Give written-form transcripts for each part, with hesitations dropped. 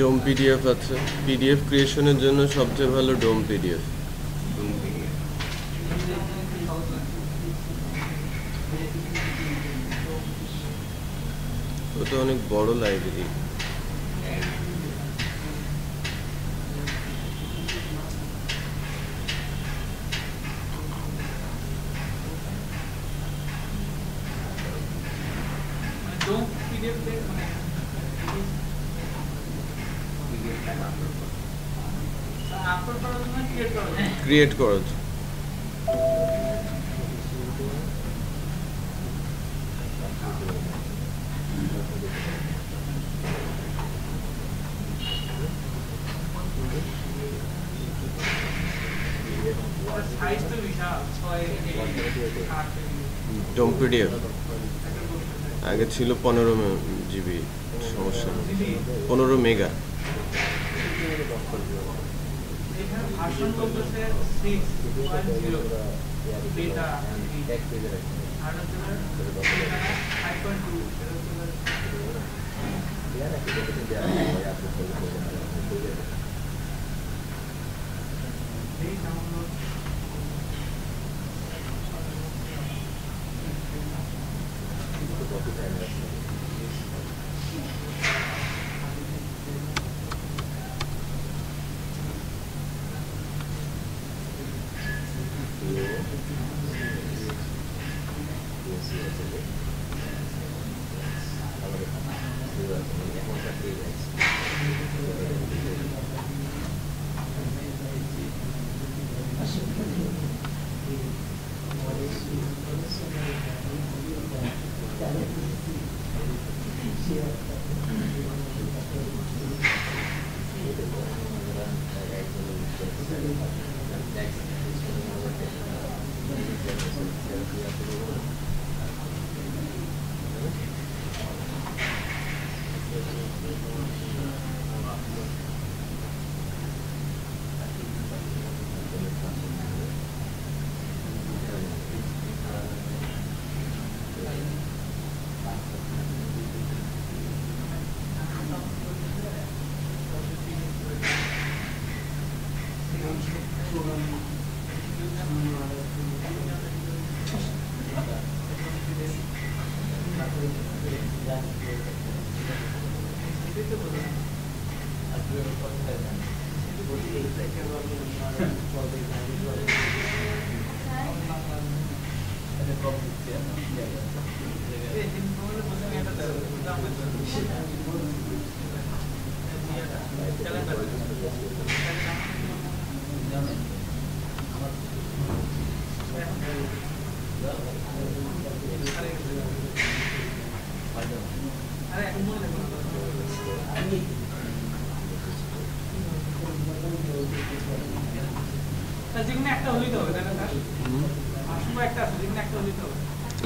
ডোম PDF আছে। PDF ক্রিয়েশনের জন্য সবচেয়ে ভালো ডোম পিডিএফ। ওটা অনেক বড় লাইব্রেরি। ক্রিয়েট করা ডোম পিডিএফ আগে ছিল 15 জিবি, সমস্যা 15 মেগা।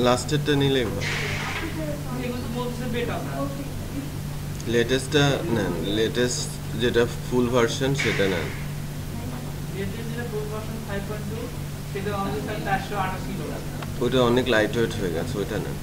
লাস্টেরটা নিলে লেটেস্টটা নেন, লেটেস্ট যেটা ফুল ভার্সন সেটা নেন। ওটা অনেক লাইট ওয়েট হয়ে গেছে, ওইটা নেন।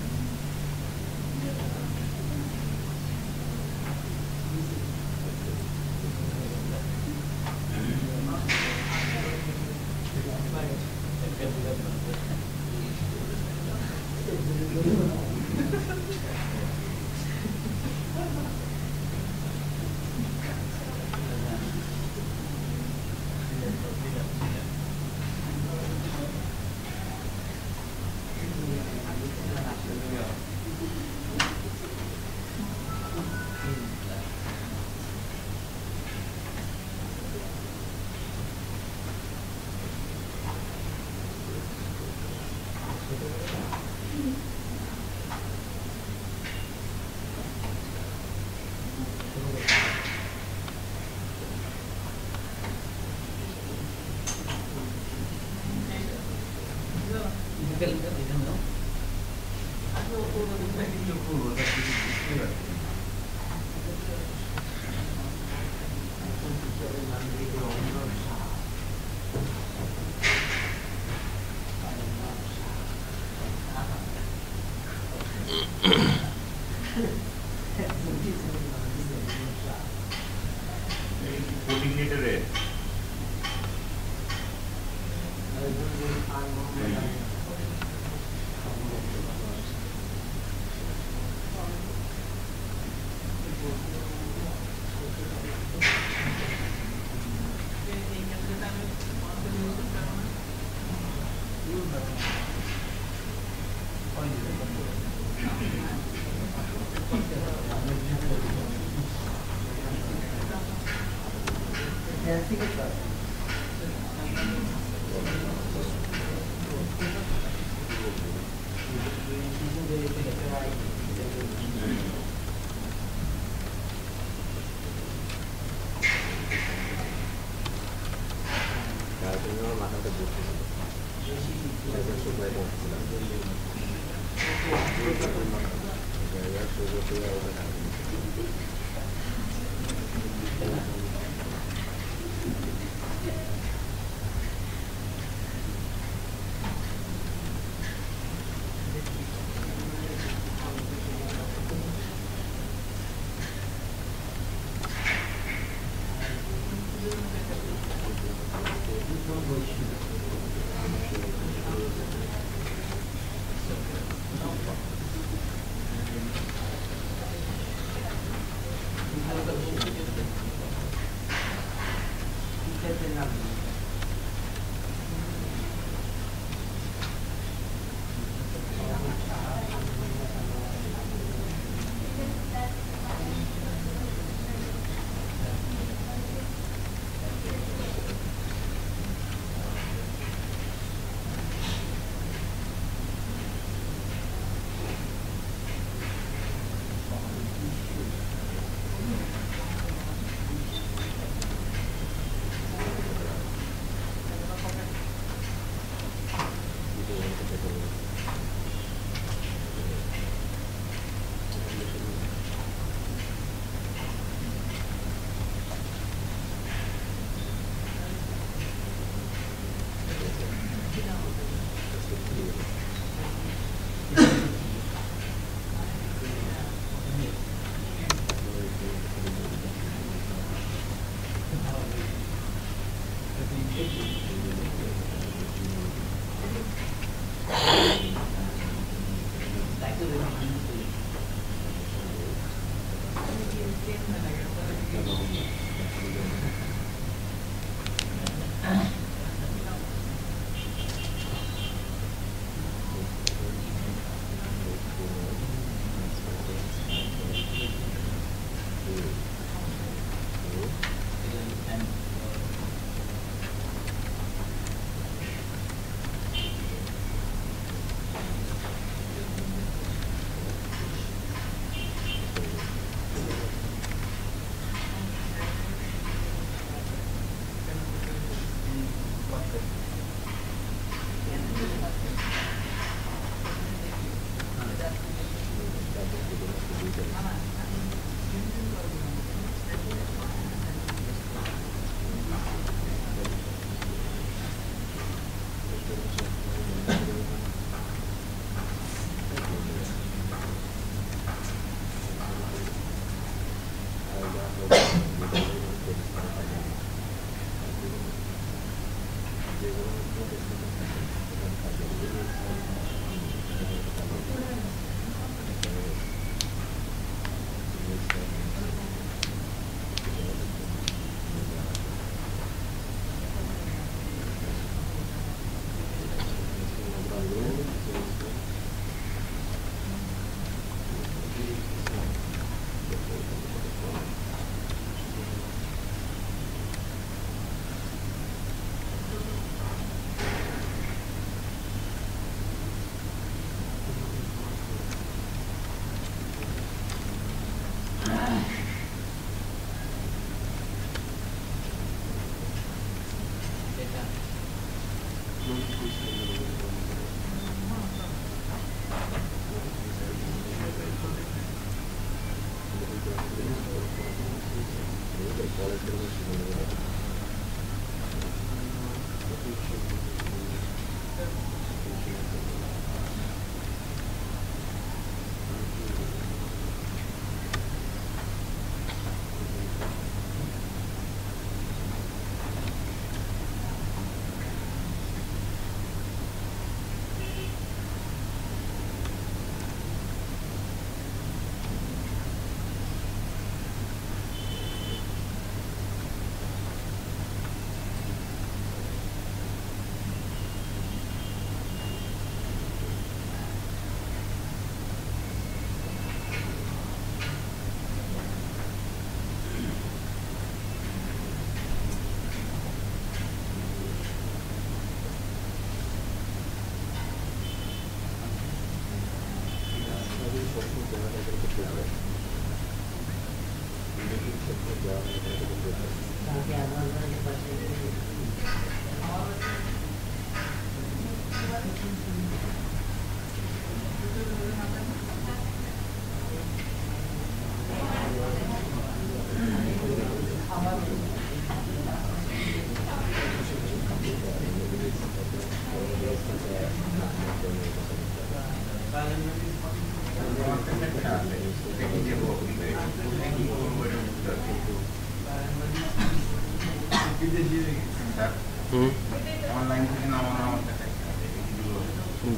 অনলাইন থেকে নামানো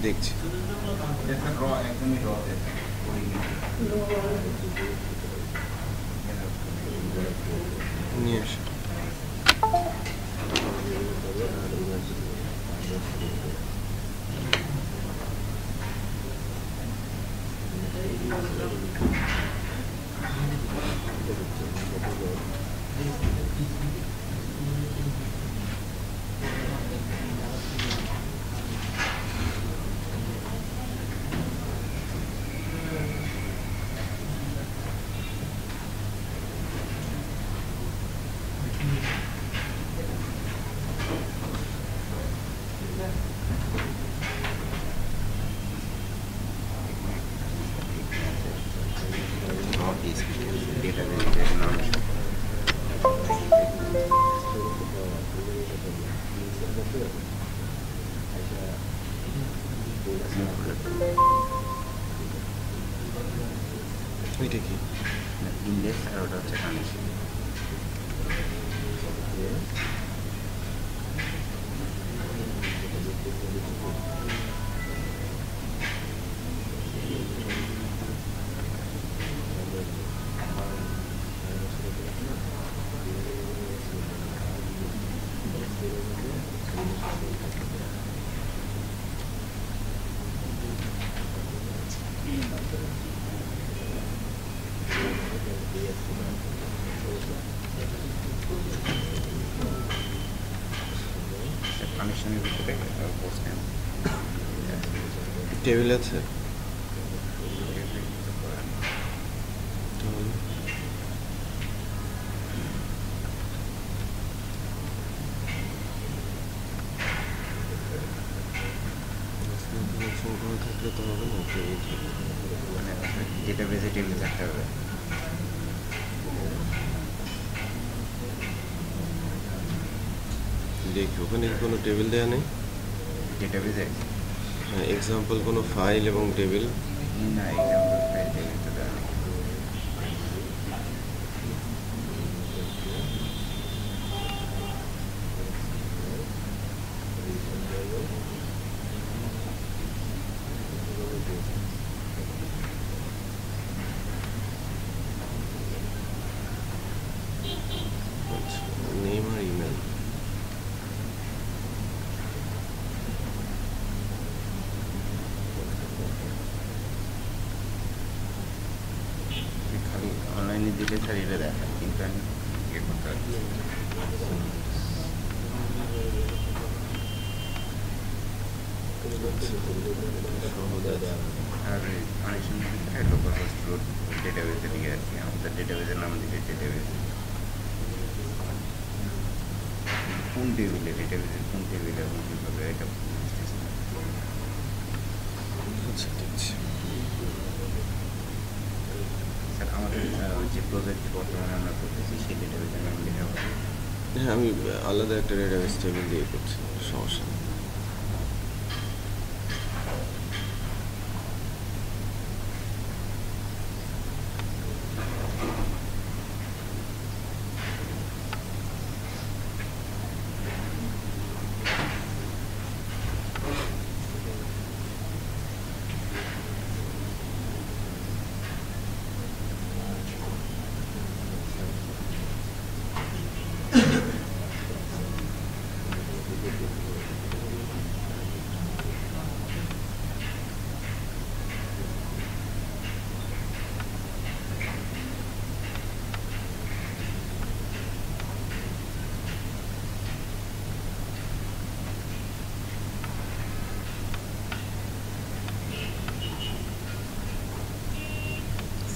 দেখছি একদমই নিয়ে আসো। এটা কি ইন্ডেক্স আর ওটা হচ্ছে কানেকশন। কানেকশনের ভিতরে বসছেন টেবিল আছে থাকলে তো হবে না, যেটা বেজে টেবিল থাকতে হবে। দেখি ওখানে কোনো টেবিল দেওয়া নেই। যেটা বেজে হ্যাঁ, এক্সাম্পল কোনো ফাইল এবং টেবিল না, এক্সাম্পল ফাইল টেবিল তো দেওয়া নেই। নেম আর ইমেল। খালি অনলাইনে দিলে স্যার এটা দেখায়, কিন্তু আমি ইয়ে করতে পারি। আর কানেকশনের ভিতরে লোকাল হোস্ট রুট ডেটাবেসে লিখে আর কি, আমাদের ডেটাবেসের নাম দিলে ডেটাবেস কোন টেবিলে, ডেটাবেসের কোন টেবিলে এবং কীভাবে এটা আচ্ছা, দেখছি। স্যার আমাদের যে প্রজেক্ট বর্তমানে আমরা করতেছি সেই ডেটাবেসের নাম লিখে হবে। হ্যাঁ, আমি আলাদা একটা ডেটাবেস টেবিল দিয়ে করছি, সমস্যা নেই।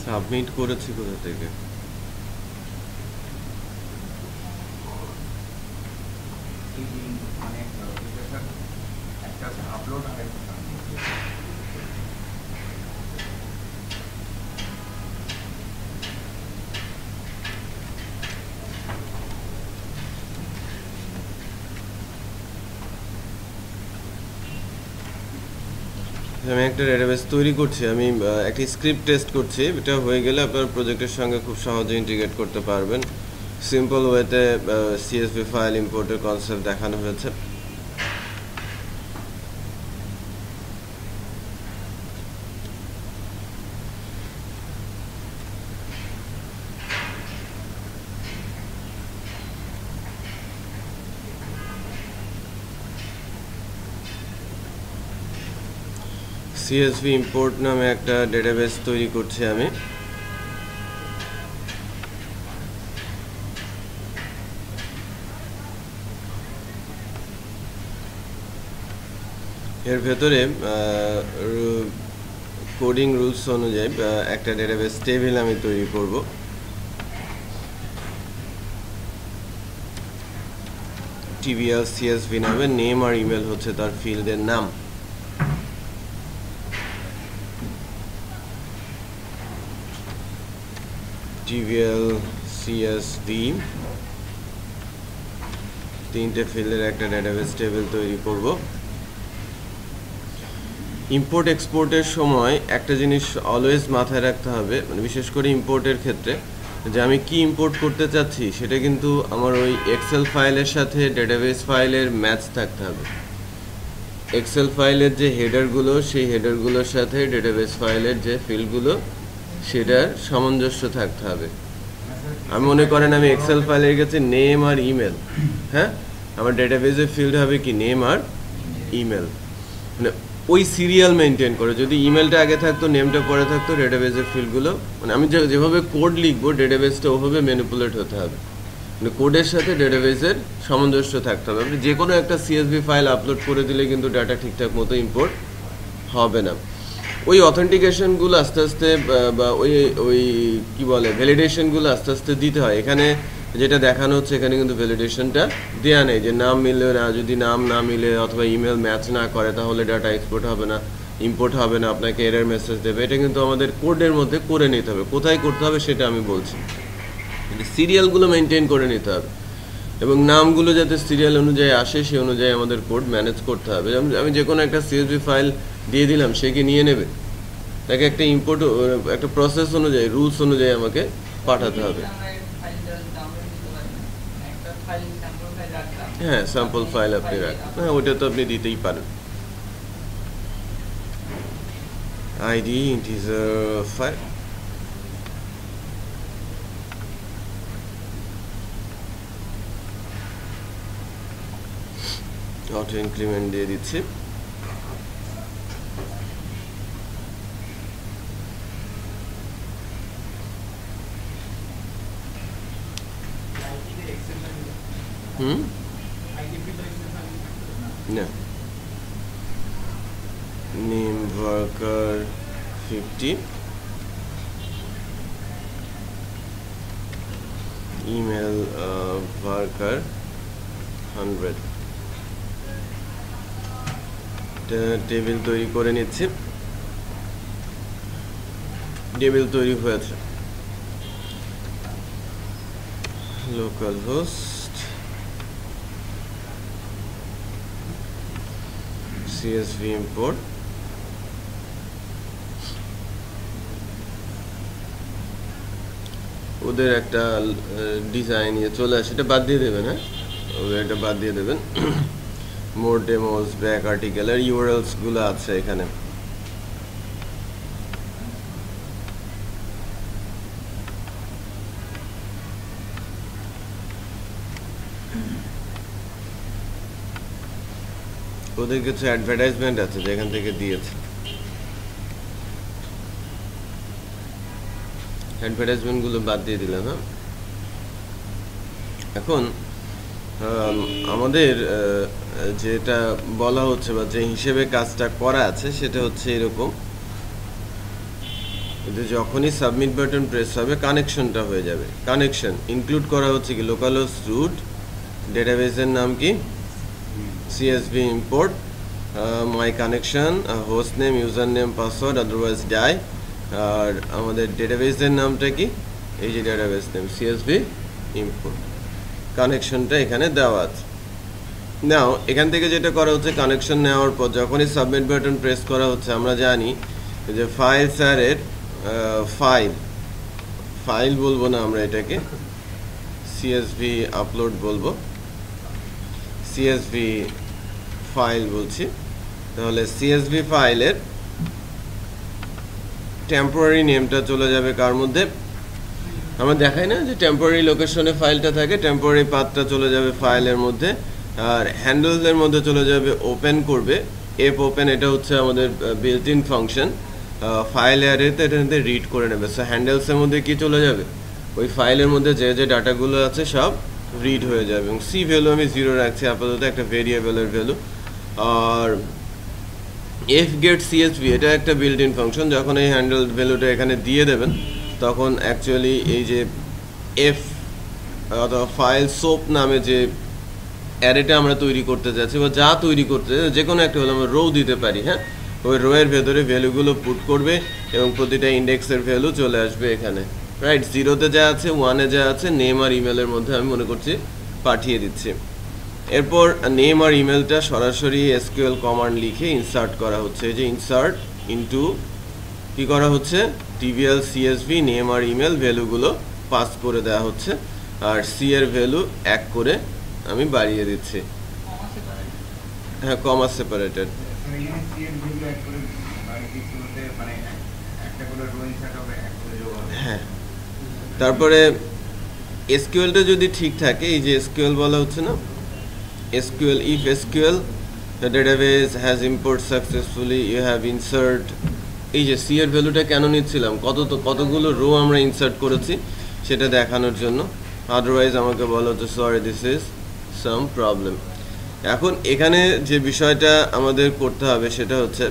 সাবমিট করেছি কোথা থেকে? আমি একটা ডেটাবেস তৈরি করছি, আমি একটা স্ক্রিপ্ট টেস্ট করছি। এটা হয়ে গেলে আপনার প্রজেক্টের সঙ্গে খুব সহজে ইন্টিগ্রেট করতে পারবেন। সিম্পল ওয়েতে সিএসভি ফাইল ইম্পোর্টের কনসেপ্ট দেখানো হয়েছে। সিএসভি ইম্পোর্ট নামে একটা ডেটাবেস তৈরি করছি আমি। এর ভেতরে কোডিং রুলস অনুযায়ী একটা ডেটাবেস টেবিল আমি তৈরি করব। টিভিএল সিএসভি নামে, নেম আর ইমেল হচ্ছে তার ফিল্ডের নাম। টিভিএল সিএসভি তিনটে ফিল্ডের একটা ডেটাবেস টেবিল তৈরি করব। ইম্পোর্ট এক্সপোর্টের সময় একটা জিনিস অলওয়েজ মাথায় রাখতে হবে, মানে বিশেষ করে ইম্পোর্টের ক্ষেত্রে, যে আমি কি ইম্পোর্ট করতে চাচ্ছি সেটা কিন্তু আমার ওই এক্সেল ফাইলের সাথে ডেটাবেস ফাইলের ম্যাচ থাকতে হবে। এক্সেল ফাইলের যে হেডারগুলো, সেই হেডারগুলোর সাথে ডেটাবেস ফাইলের যে ফিল্ডগুলো সেটার সামঞ্জস্য থাকতে হবে। আমি মনে করেন আমি এক্সেল ফাইলের কাছে নেম আর ইমেল, হ্যাঁ, আমার ডেটাবেসের ফিল্ড হবে কি নেম আর ইমেল, মানে ওই সিরিয়াল মেনটেন করে। যদি ইমেলটা আগে থাকতো, নেমটা পরে থাকতো, ডেটাবেসের ফিল্ডগুলো, মানে আমি যেভাবে কোড লিখবো ডেটাবেসটা ওভাবে ম্যানিপুলেট হতে হবে, মানে কোডের সাথে ডেটাবেসের সামঞ্জস্য থাকতে হবে। আপনি যে কোনো একটা সিএসভি ফাইল আপলোড করে দিলে কিন্তু ডাটা ঠিকঠাক মতো ইম্পোর্ট হবে না। ওই অথেন্টিকেশনগুলো আস্তে আস্তে বা ওই ওই কী বলে ভ্যালিডেশনগুলো আস্তে আস্তে দিতে হয়। এখানে যেটা দেখানো হচ্ছে, এখানে কিন্তু ভ্যালিডেশনটা দেওয়া নেই, যে নাম মিললে না, যদি নাম না মিলে অথবা ইমেল ম্যাচ না করে তাহলে ডাটা এক্সপোর্ট হবে না, ইম্পোর্ট হবে না, আপনাকে এরর মেসেজ দেবে। এটা কিন্তু আমাদের কোডের মধ্যে করে নিতে হবে। কোথায় করতে হবে সেটা আমি বলছি, সিরিয়ালগুলো মেনটেন করে নিতে হবে এবং নামগুলো যাতে সিরিয়াল অনুযায়ী আসে সেই অনুযায়ী আমাদের কোড ম্যানেজ করতে হবে। আমি যে কোনো একটা সিএসভি ফাইল দিয়ে দিলাম, সে কি নিয়ে নেবে? তাকে একটা ইম্পোর্ট, একটা প্রসেস অনুযায়ী, রুলস অনুযায়ী আমাকে পাঠাতে হবে। হ্যাঁ, স্যাম্পল ফাইল আপনি রাখেন, হ্যাঁ, ওটা তো আপনি দিতেই পারেন। ID integer file, auto increment দিয়ে দিচ্ছি। না, name worker 50, email worker 100। Table তৈরি করে নিচ্ছি। টেবিল তৈরি হয়েছে। লোকাল হোস্ট, সিএসভি ইম্পোর্ট, ওদের একটা ডিজাইন নিয়ে চলে আসে, এটা বাদ দিয়ে দেবেন। হ্যাঁ, ওদের এটা বাদ দিয়ে দেবেন। মোর ডেমোস, ব্যাক আর্টিকেল আর ইউআরএলস গুলো আছে এখানে। ওদের কিছু অ্যাডভার্টাইজমেন্ট আছে যেখান থেকে দিয়েছে, অ্যাডভার্টাইজমেন্টগুলো বাদ দিয়ে দিলাম। হ্যাঁ, এখন আমাদের যেটা বলা হচ্ছে বা যে হিসেবে কাজটা করা আছে সেটা হচ্ছে এরকম। কিন্তু যখনই সাবমিট বাটন প্রেস হবে কানেকশনটা হয়ে যাবে। কানেকশন ইনক্লুড করা হচ্ছে কি লোকাল হোস্ট রুট, ডেটাবেসের নাম কি CSV import, my connection, host name, user name, password, otherwise die. আর আমাদের ডেটাবেসের নামটা কি, এই যে ডেটাবেস নেম সিএসভি ইম্পোর্ট, কানেকশনটা এখানে দেওয়া আছে। নাও এখান থেকে যেটা করা হচ্ছে, কানেকশন নেওয়ার পর যখনই সাবমিট বাটন প্রেস করা হচ্ছে, আমরা জানি যে ফাইল স্যারের ফাইল বলবো না, আমরা এটাকে সিএসভি আপলোড বলবো, সিএসভি ফাইল বলছি। তাহলে সিএসভি ফাইলের টেম্পোরারি নেমটা চলে যাবে কার মধ্যে, আমরা দেখাই না যে টেম্পোরারি লোকেশনে ফাইলটা থাকে, টেম্পোরারি পাথটা চলে যাবে ফাইলের মধ্যে। আর হ্যান্ডেলসের মধ্যে চলে যাবে ওপেন করবে, এফ ওপেন, এটা হচ্ছে আমাদের বিল্ট ইন ফাংশন। ফাইল অ্যারেতে এটাতে রিড করে নেবে। সো হ্যান্ডেলসের মধ্যে কি চলে যাবে, ওই ফাইলের মধ্যে যে যে ডাটাগুলো আছে সব রিড হয়ে যাবে। এবং সি ভ্যালু আমি 0 রাখছি আপাতত, একটা ভেরিয়েবলের ভ্যালু। আর এফ গেট সিএসভি এটা একটা বিল্ট ইন ফাংশন, যখন এই হ্যান্ডেল ভ্যালুটা এখানে দিয়ে দেবেন তখন অ্যাকচুয়ালি এই যে এফ অথবা ফাইল সোপ নামে যে অ্যারেটা আমরা তৈরি করতে চাচ্ছি বা যা তৈরি করতে চাই, যে কোনো একটা হলো আমরা রো দিতে পারি, হ্যাঁ, ওই রোয়ের ভেতরে ভ্যালুগুলো পুট করবে এবং প্রতিটা ইন্ডেক্সের ভ্যালু চলে আসবে এখানে, রাইট। 0-তে যা আছে, 1-এ যা আছে, নেম আর ইমেলের মধ্যে আমি মনে করছি পাঠিয়ে দিচ্ছি। এরপর নেম আর ইমেলটা সরাসরি এসকিউএল কমান্ড লিখে ইনসার্ট করা হচ্ছে। এই যে ইনসার্ট ইনটু কি করা হচ্ছে, টিভিএল সিএসভি নেম আর ইমেল ভ্যালুগুলো পাস করে দেওয়া হচ্ছে। আর সি এর ভ্যালু 1 করে আমি বাড়িয়ে দিচ্ছি, হ্যাঁ, কমা সেপারেটেড। হ্যাঁ, তারপরে এসকিউএলটা যদি ঠিক থাকে, এই যে এসকিউএল বলা হচ্ছে না, SQL if SQL the database has import successfully you have insert, এই যে সি এর ভ্যালুটা কেন নিচ্ছিলাম, কতগুলো রো আমরা ইনসার্ট করেছি সেটা দেখানোর জন্য। আদারওয়াইজ আমাকে বলা হচ্ছে sorry this is some problem. এখন এখানে যে বিষয়টা আমাদের করতে হবে সেটা হচ্ছে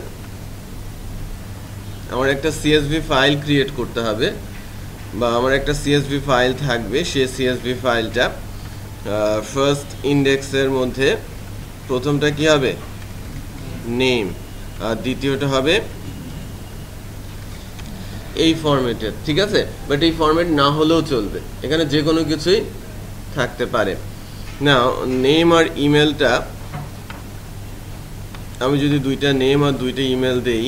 আমার একটা সিএসভি ফাইল ক্রিয়েট করতে হবে, বা আমার একটা সিএসভি ফাইল থাকবে। সেই সিএসভি ফাইলটা ফার্স্ট ইন্ডেক্সের মধ্যে প্রথমটা কি হবে, নেম, আর দ্বিতীয়টা হবে এই ফরম্যাটের, ঠিক আছে। বাট এই ফরম্যাট না হলেও চলবে, এখানে যে কোনো কিছুই থাকতে পারে। না, নেম আর ইমেলটা আমি যদি 2টা নেম আর 2টা ইমেল দেই,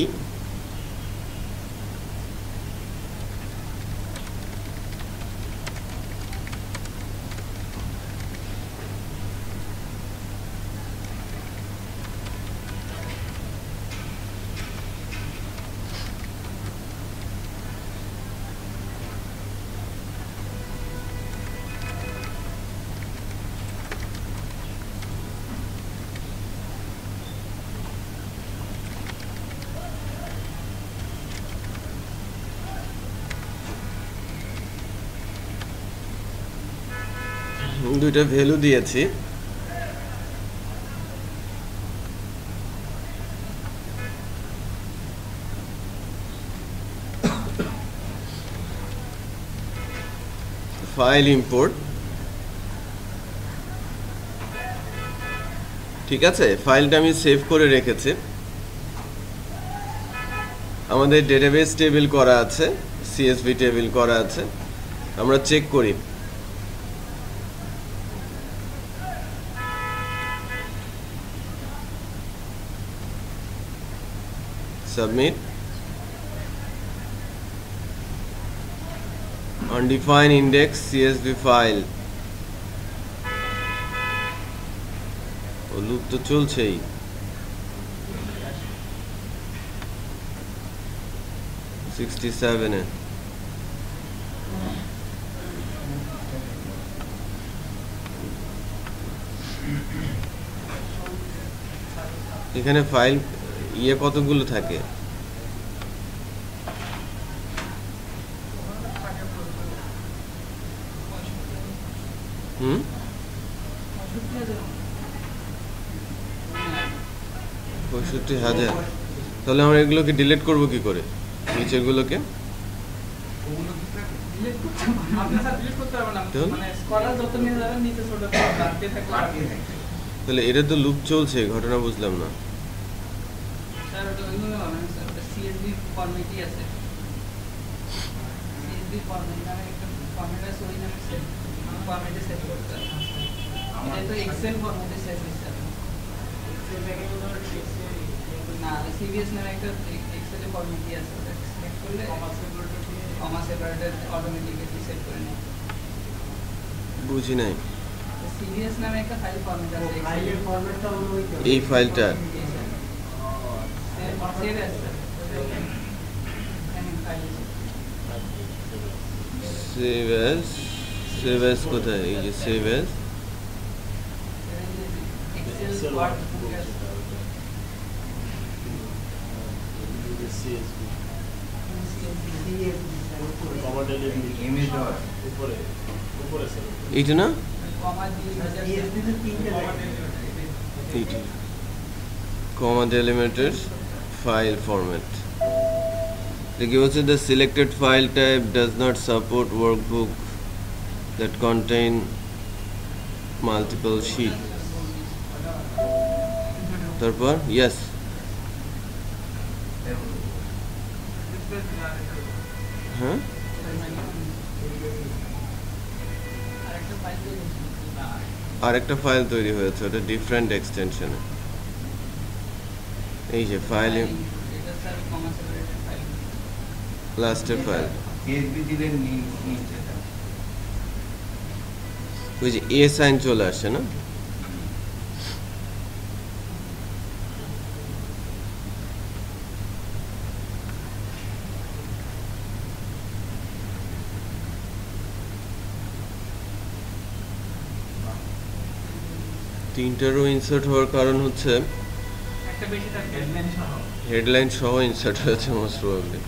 দুইটা ভ্যালু দিয়েছি, ফাইল ইম্পোর্ট, ঠিক আছে। ফাইলটা আমি সেভ করে রেখেছি। আমাদের ডেটাবেস টেবিল করা আছে, সিএসভি টেবিল করা আছে, আমরা চেক করি। Submit undefined index CSV file, loop তো চলছেই। এখানে ফাইল কতগুলো থাকে, হুম, 65,000। তাহলে আমরা এগুলোকে ডিলিট করব কি করে, নিচেগুলোকে? ডিলিট করতে আপনি স্যার ডিলিট করতে পারবেন না, তো? মানে স্কলার যত নিয়ে যাবেন নিচে ছোট বাড়তে থাকবে বাড়তে থাকবে। তাহলে এটা তো লুপ চলছে, ঘটনা বুঝলাম না। স্যার ওটা ওইভাবে হবে না স্যার, ওটা সিএসভি ফরম্যাটই আছে। সিএসভি ফরম্যাট নামে একটা ফরম্যাট আছে, ওই নামে সেভ ফরম্যাটে সেভ করতে হবে। এটা তো এক্সেল ফরম্যাটে সেভ হচ্ছে না, সিভিএস নামে একটা এক্সেল ফরম্যাটই আছে, ওটা সিলেক্ট করলে কমা সেপারেটর অটোমেটিক্যালি সেভ করে নেয়। বুঝি নাই সিভিএস নামে একটা ফাইল ফরম্যাট আছে, ফাইলের ফরম্যাটটা হলো ওইটা। এই ফাইলটা। সেভ আছে স্যার, ফাইল সেভ অ্যাজ কোথায়? এই যে save as, Excel Word image dot এইটা না, কমা দিয়ে CSV তে তিনটে থাকে। এইটা কমা ডেলিমিটার ফাইল ফরম্যাট। কি বলছে? the selected file type does not support workbook that contain multiple sheet. তারপর yes, হ্যাঁ আরেকটা ফাইল তৈরি হচ্ছে। আরেকটা ফাইল তৈরি হয়েছে, ওটা ডিফারেন্ট এক্সটেনশনে। এই যে ফাইল, এটা স্যার কমা সেপারেটেড ফাইল। লাস্টের ফাইল, সিএসভি দিলেন নিচে ওই যে এ সাইন চলে আসছে না? তিনটা রো ইনসার্ট হওয়ার কারণ হচ্ছে একটা বেশি থাকবে হেডলাইন সহ। হেডলাইন সহ ইনসার্ট হয়েছে মোস্ট প্রবাবলি।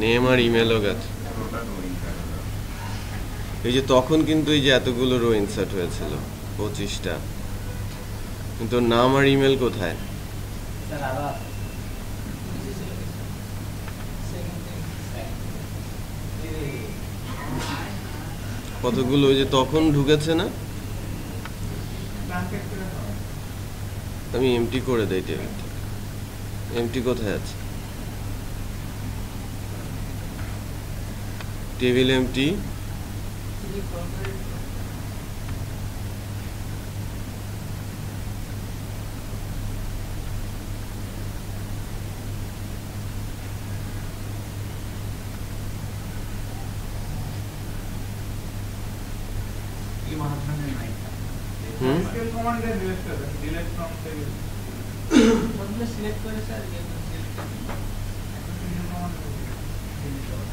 নেম আর ইমেলও গেছে। এই যে তখন কিন্তু এই যে এতগুলো রো ইনসার্ট হয়েছিল, 25টা, কিন্তু নাম আর ইমেল কোথায়? স্যার আরো আছে। নিচে চলে গেছে। সেকেন্ড কতগুলো ওই যে তখন ঢুকেছে না? ব্ল্যাঙ্কেট করে দাও। আমি এমটি করে দেই টেবিলটা। এমটি কোথায় আছে? টেবিল এমটি, সিলেক্ট করে কি মাঝখানে নাই হুম স্কেল কমান্ড দিয়ে ডিলিট করে দেন, ডিলিট ফ্রম টেবিল। বদলে সিলেক্ট করে স্যার ইয়ে করে সিলেক্ট করে দিন। এখন নিউ কমান্ড ডিলিট করুন।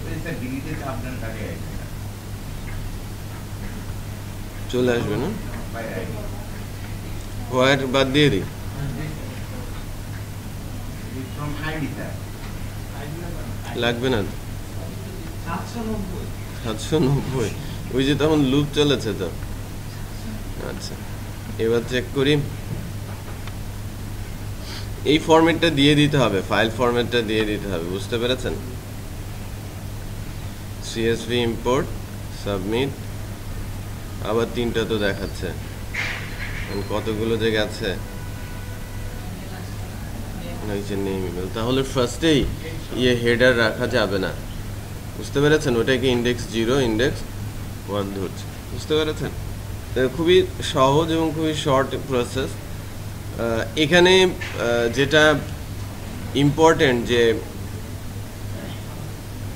ওই স্যার ডিলিটে আপনার কাছে আছে চলে আসবে না? বাইরে আইডি হোয়ার বাদ দিয়ে দিই, ফ্রম আইডি স্যার লাগবে না। 790 790, ওই যে তখন লুপ চলেছে তো। আচ্ছা, এবার চেক করি। এই ফরম্যাটটা দিয়ে দিতে হবে, ফাইল ফরম্যাটটা দিয়ে দিতে হবে, বুঝতে পেরেছেন? CSV ইম্পোর্ট, সাবমিট, আবার তিনটা তো দেখাচ্ছে, এখন কতগুলো যে গেছে। এই যে নেম ইমেল, তাহলে ফার্স্টেই ইয়ে হেডার রাখা যাবে না, বুঝতে পেরেছেন? ওটাকে ইন্ডেক্স 0 ইন্ডেক্স 1 ধরছে, বুঝতে পেরেছেন? তো খুবই সহজ এবং খুবই শর্ট প্রসেস। এখানে যেটা ইম্পর্টেন্ট যে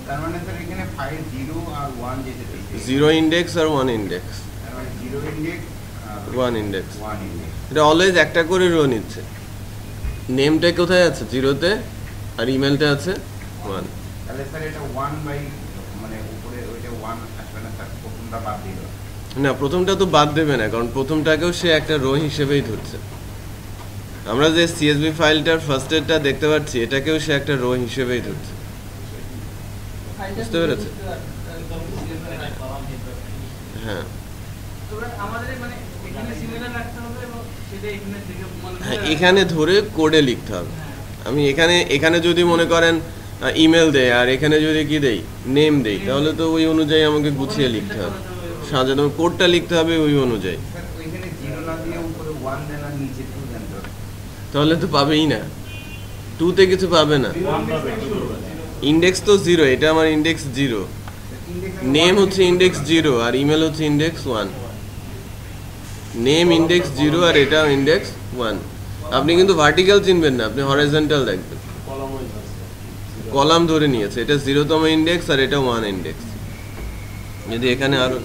তার মানে স্যার এখানে ফাইল 0 আর 1 যেতে দিয়েছে 0 ইন্ডেক্স আর 1 ইন্ডেক্স, তার মানে 0 ইন্ডেক্স 1 ইন্ডেক্স, 1 ইন্ডেক্স এটা অলওয়েজ একটা করে রো নিচ্ছে। নেমটা কোথায় আছে? 0-তে, আর ইমেলটা আছে 1। তাহলে স্যার এটা 1 বাই মানে উপরে ওইটা 1 আসবে না স্যার, প্রথমটা বাদ দিল না, প্রথমটা তো বাদ দেবে না, কারণ প্রথমটাকেও সে একটা রো হিসেবেই ধরছে। আমরা যে CSV ফাইলটার ফার্স্টেরটা দেখতে পাচ্ছি, এটাকেও সে একটা রো হিসেবেই ধরছে, বুঝতে পেরেছে? হ্যাঁ তবে আমাদের মানে এখানে সিমিলার রাখতে হবে এবং সেটা এখানে থেকে মানে হ্যাঁ, এখানে ধরে কোডে লিখতে হবে। আমি এখানে যদি মনে করেন ইমেল দেয়, আর এখানে যদি কি দেই নেম দেই, তাহলে তো ওই অনুযায়ী আমাকে গুছিয়ে লিখতে হবে, সাজানো কোডটা লিখতে হবে ওই অনুযায়ী। স্যার ওইখানে 0 না দিয়ে উপরে 1 দেন আর নিচে 2 দেন তো। তাহলে তো পাবেই না, 2তে কিছু পাবে না। ইন্ডেক্স তো 0, এটা আমার ইন্ডেক্স 0, নেম হচ্ছে ইন্ডেক্স 0 আর ইমেল হচ্ছে ইন্ডেক্স 1। নেম ইন্ডেক্স 0 আর এটা ইন্ডেক্স 1। আপনি কিন্তু ভার্টিক্যাল চিনবেন না, আপনি হরাইজন্টাল দেখবেন। কলাম ধরে নিয়েছে, এটা 0তম ইন্ডেক্স আর এটা 1 ইন্ডেক্স। যদি এখানে আরো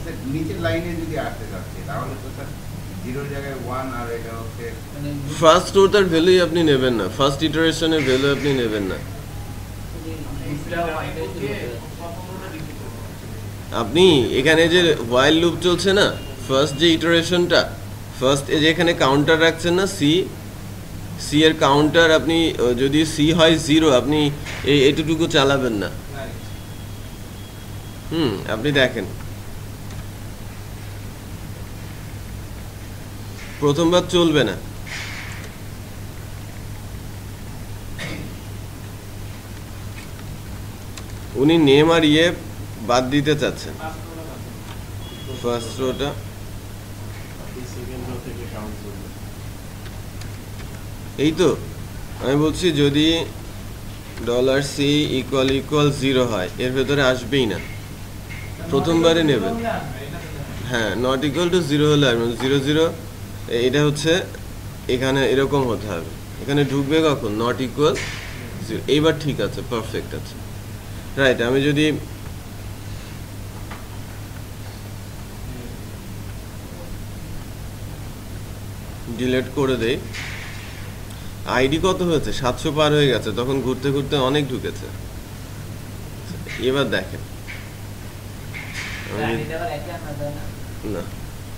স্যার নিচের লাইনে যদি আসতে যাচ্ছে তাহলে তো স্যার 0 জায়গায় 1 আর এটা হচ্ছে ফার্স্ট ওটার ভ্যালুই আপনি নেবেন না, ফার্স্ট ইটারেশনের ভ্যালু আপনি নেবেন না। আপনি এখানে যে হোয়াইল লুপ চলছে না, ফার্স্ট যে ইটারেশনটা, ফার্স্ট যে এখানে কাউন্টার রাখছেন না, সি এর কাউন্টার, আপনি যদি সি হয় 0, আপনি এইটুকু চালাবেন না। আপনি দেখেন প্রথমবার চলবে না। উনি নেম আর ইয়ে বাদ দিতে চাচ্ছেন ফার্স্ট রোটা। এই তো আমি বলছি, যদি $C = 0 হয়, এর ভেতরে আসবেই না, প্রথমবারে নেবেন। হ্যাঁ, নট ইকুয়াল টু 0 হলে আসবে 0 0, এটা হচ্ছে এখানে এরকম হতে হবে, এখানে ঢুকবে কখন, নট ইকুয়াল 0। এইবার ঠিক আছে, পারফেক্ট আছে, রাইট। আমি যদি ডিলিট করে দেই, আইডি কত হয়েছে, 700 পার হয়ে গেছে, তখন ঘুরতে ঘুরতে অনেক ঢুকেছে। এবার দেখেন, না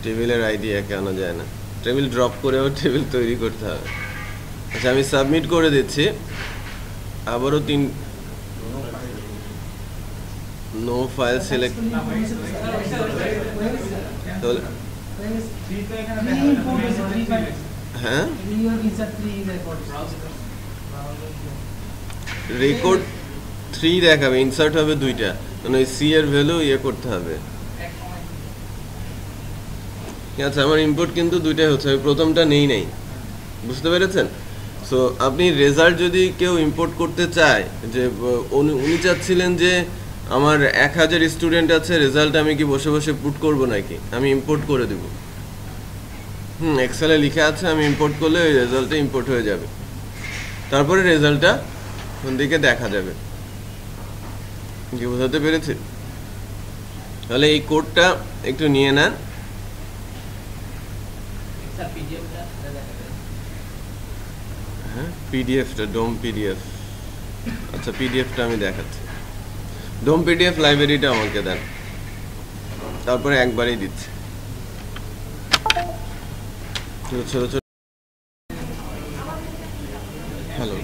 টেবিলের আইডি একে আনা যায় না, টেবিল ড্রপ করেও টেবিল তৈরি করতে হবে। আচ্ছা, আমি সাবমিট করে দিচ্ছি, আবারও নো ফাইল সিলেক্ট, হ্যাঁ রেকর্ড 3 দেখাবে, ইনসার্ট হবে 2টা, মানে ওই সি এর ভ্যালু ইয়ে করতে হবে। আচ্ছা, আমার ইনপুট কিন্তু 2টাই হচ্ছে, আমি প্রথমটা নেই, বুঝতে পেরেছেন? সো আপনি রেজাল্ট যদি কেউ ইম্পোর্ট করতে চায়, যে উনি চাচ্ছিলেন যে আমার 1000 স্টুডেন্ট আছে, রেজাল্ট আমি কি বসে বসে পুট করব নাকি, আমি ইম্পোর্ট করে দেব। এক্সেলে লিখে আছে, আমি ইম্পোর্ট করলে ওই রেজাল্টটা ইম্পোর্ট হয়ে যাবে, তারপরে রেজাল্টটা কোন দিকে দেখা যাবে। কি বোঝাতে পেরেছি? তাহলে এই কোডটা একটু নিয়ে নেন। হ্যাঁ, পিডিএফটা, ডোম পিডিএফ। আচ্ছা, পিডিএফটা আমি দেখাচ্ছি। ডোম পিডিএফ লাইব্রেরিটা আমাকে দেন, তারপরে একবারই দিচ্ছি। ছোট ছোট হ্যালো,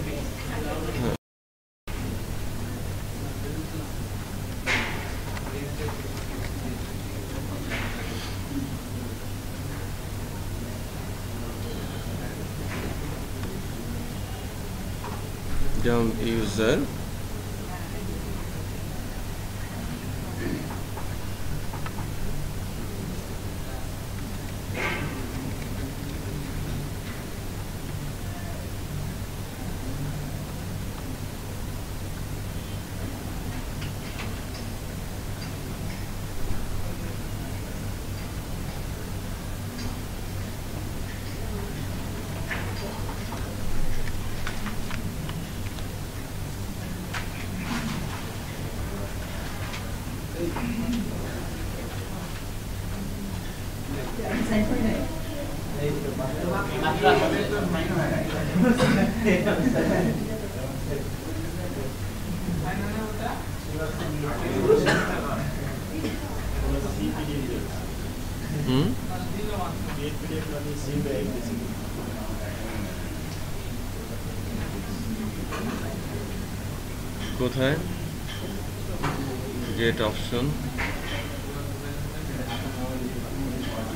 dump user কোথায় গেট অপশন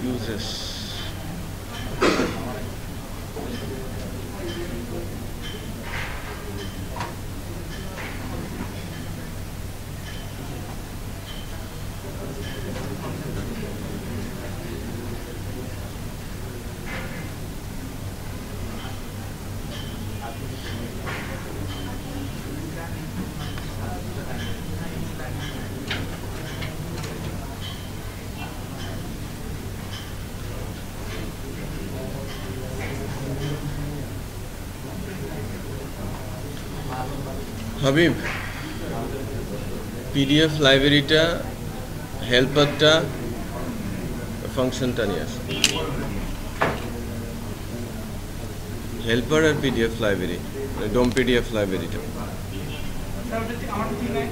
ইউজেস, হাবিব, পিডিএফ লাইব্রেরিটা হেল্পারটা ফাংশনটা নিয়ে আসে। হেল্পার আর পিডিএফ লাইব্রেরি, ডোম পিডিএফ লাইব্রেরিটা। স্যার ওটা ঠিক আমার ঠিক নাই।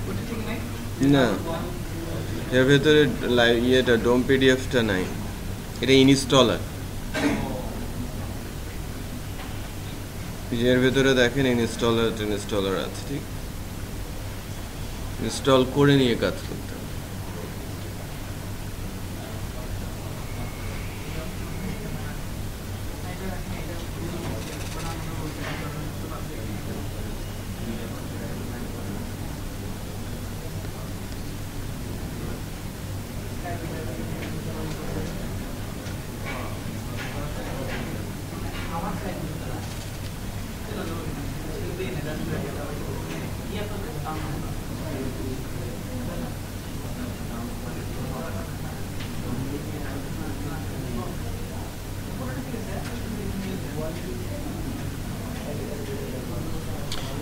ওটা ঠিক নাই। না, এর ভেতরে ইয়েটা ডোম পিডিএফটা নাই, এটা ইনস্টলার। এর ভেতরে দেখেন ইনস্টলার আছে, ঠিক? ইনস্টল করে নিয়ে কাজ করতে হবে।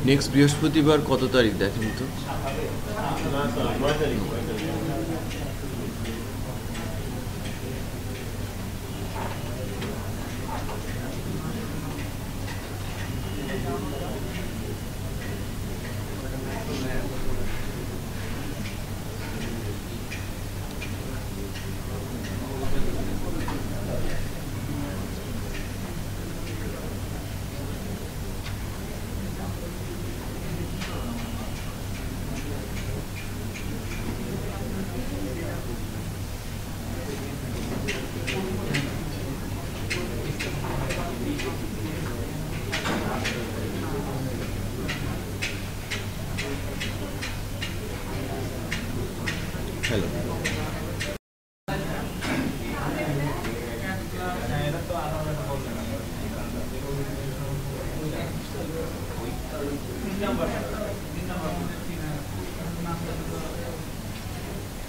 নেক্সট বৃহস্পতিবার কত তারিখ দেখেন তো? হ্যালো,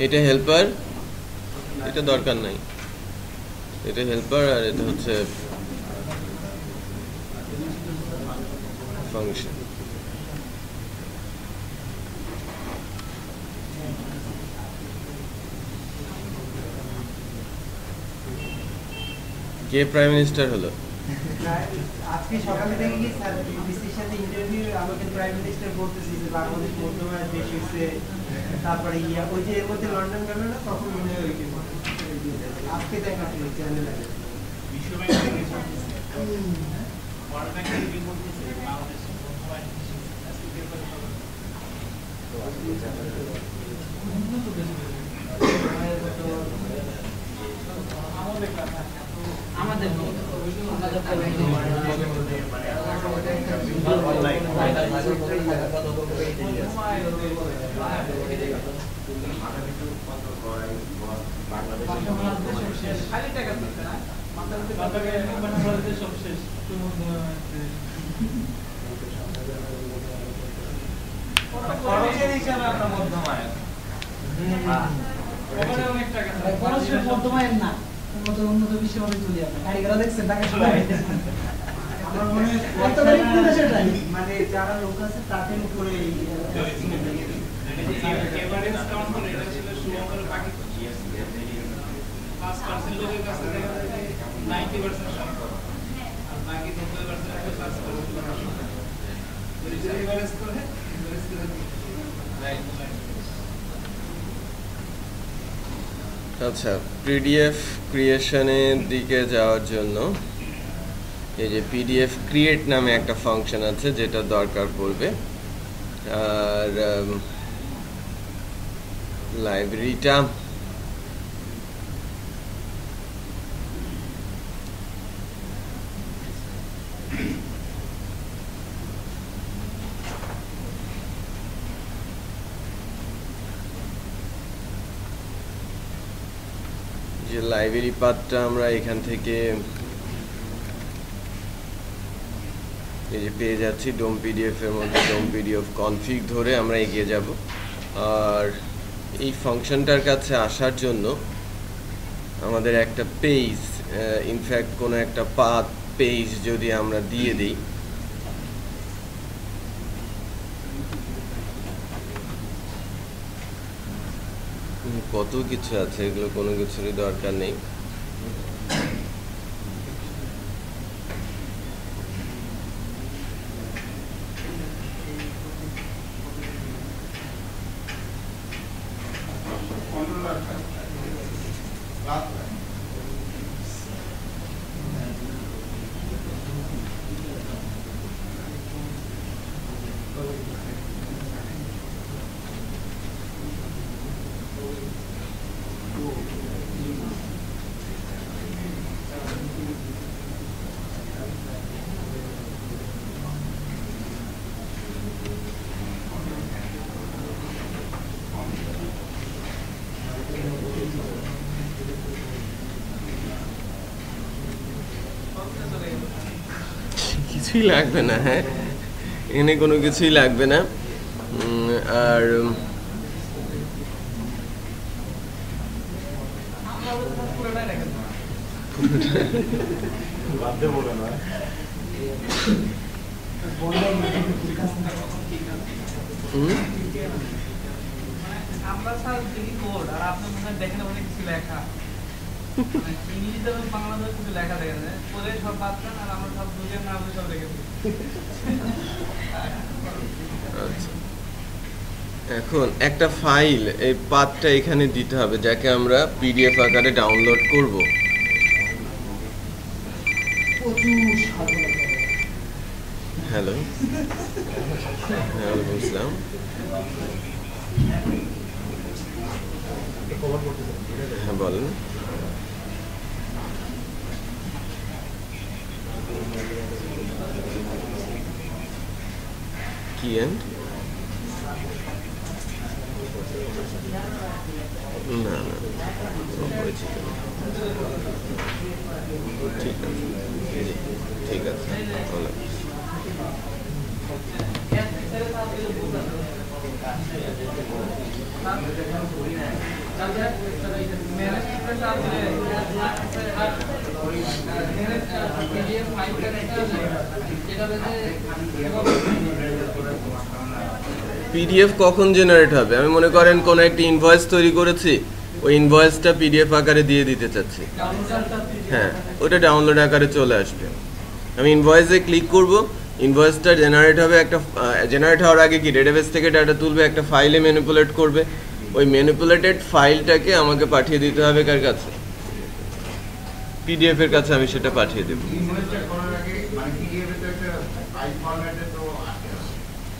এটা হেল্পার, এটা দরকার নাই, এটা হেল্পার আর এটা হচ্ছে ফাংশন। কে প্রাইম মিনিস্টার হলো? আজকে সকালে দেখে কি স্যার বিসির সাথে ইন্টারভিউ আমাকে প্রাইম মিনিস্টার বলতেছি যে বাংলাদেশ মধ্যমায় দেশ হচ্ছে, তারপরে ওই যে এর মধ্যে লন্ডন গেল না, তখন মনে হয় আজকে দেখা চ্যানেলে আমাদের মধ্যমায়ের না উন্নত বিশ্বের মধ্যে চলে যাবে। কারিগরা দেখছেন তাকে মানে যারা লোক আছে তাদের উপরে আচ্ছা, পিডিএফ ক্রিয়েশনের দিকে যাওয়ার জন্য এই যে পিডিএফ ক্রিয়েট নামে একটা ফাংশন আছে যেটা দরকার পড়বে। আর লাইব্রেরিটা যে লাইব্রেরি পাথটা আমরা এখান থেকে এই যে পেয়ে যাচ্ছি ডোম পিডিএফ এর মধ্যে ডোম পিডিএফ কনফিগ ধরে আমরা এগিয়ে যাব। আর এই ফাংশনটার কাছে আসার জন্য আমাদের একটা পেজ, ইনফ্যাক্ট কোনো একটা পাথ পেজ যদি আমরা দিয়ে দিই, কত কিছু আছে, এগুলো কোনো কিছুরই দরকার নেই। কিছুই লাগবে না, হ্যাঁ, এখানে কোনো কিছুই লাগবে না। আর আমরা স্যার দেখি কোড, আর আপনি মনে হয় দেখেন অনেক কিছু লেখা, ইংলিশে এবং বাংলাদেশে কিছু লেখা দেখেন, কোডে সব বাচ্চা আর আমরা সব বুঝে না বুঝে সব দেখেছি। এখন একটা ফাইল, এই পাথটা এখানে দিতে হবে, যাকে আমরা পিডিএফ আকারে ডাউনলোড করব। হ্যালো, ওয়ালাইকুম আসসালাম। হ্যাঁ বলেন। কি এন্ড? না না, পরিচিত না। ঠিক আছে, জি ঠিক আছে, ভালো। পিডিএফ কখন জেনারেট হবে? আমি মনে করেন কোনো একটা ইনভয়েস তৈরি করেছি, ওই ইনভয়েসটা পিডিএফ আকারে দিয়ে দিতে চাচ্ছি, হ্যাঁ, ওটা ডাউনলোড আকারে চলে আসবে। আমি ইনভয়েসে ক্লিক করব, ইনভয়েসটা জেনারেট হবে। একটা জেনারেট হওয়ার আগে কি ডেটাবেস থেকে ডাটা তুলবে, একটা ফাইলে ম্যানিপুলেট করবে, ওই ম্যানিপুলেটেড ফাইলটাকে আমাকে পাঠিয়ে দিতে হবে কার কাছে? পিডিএফ এর কাছে আমি সেটা পাঠিয়ে দেব।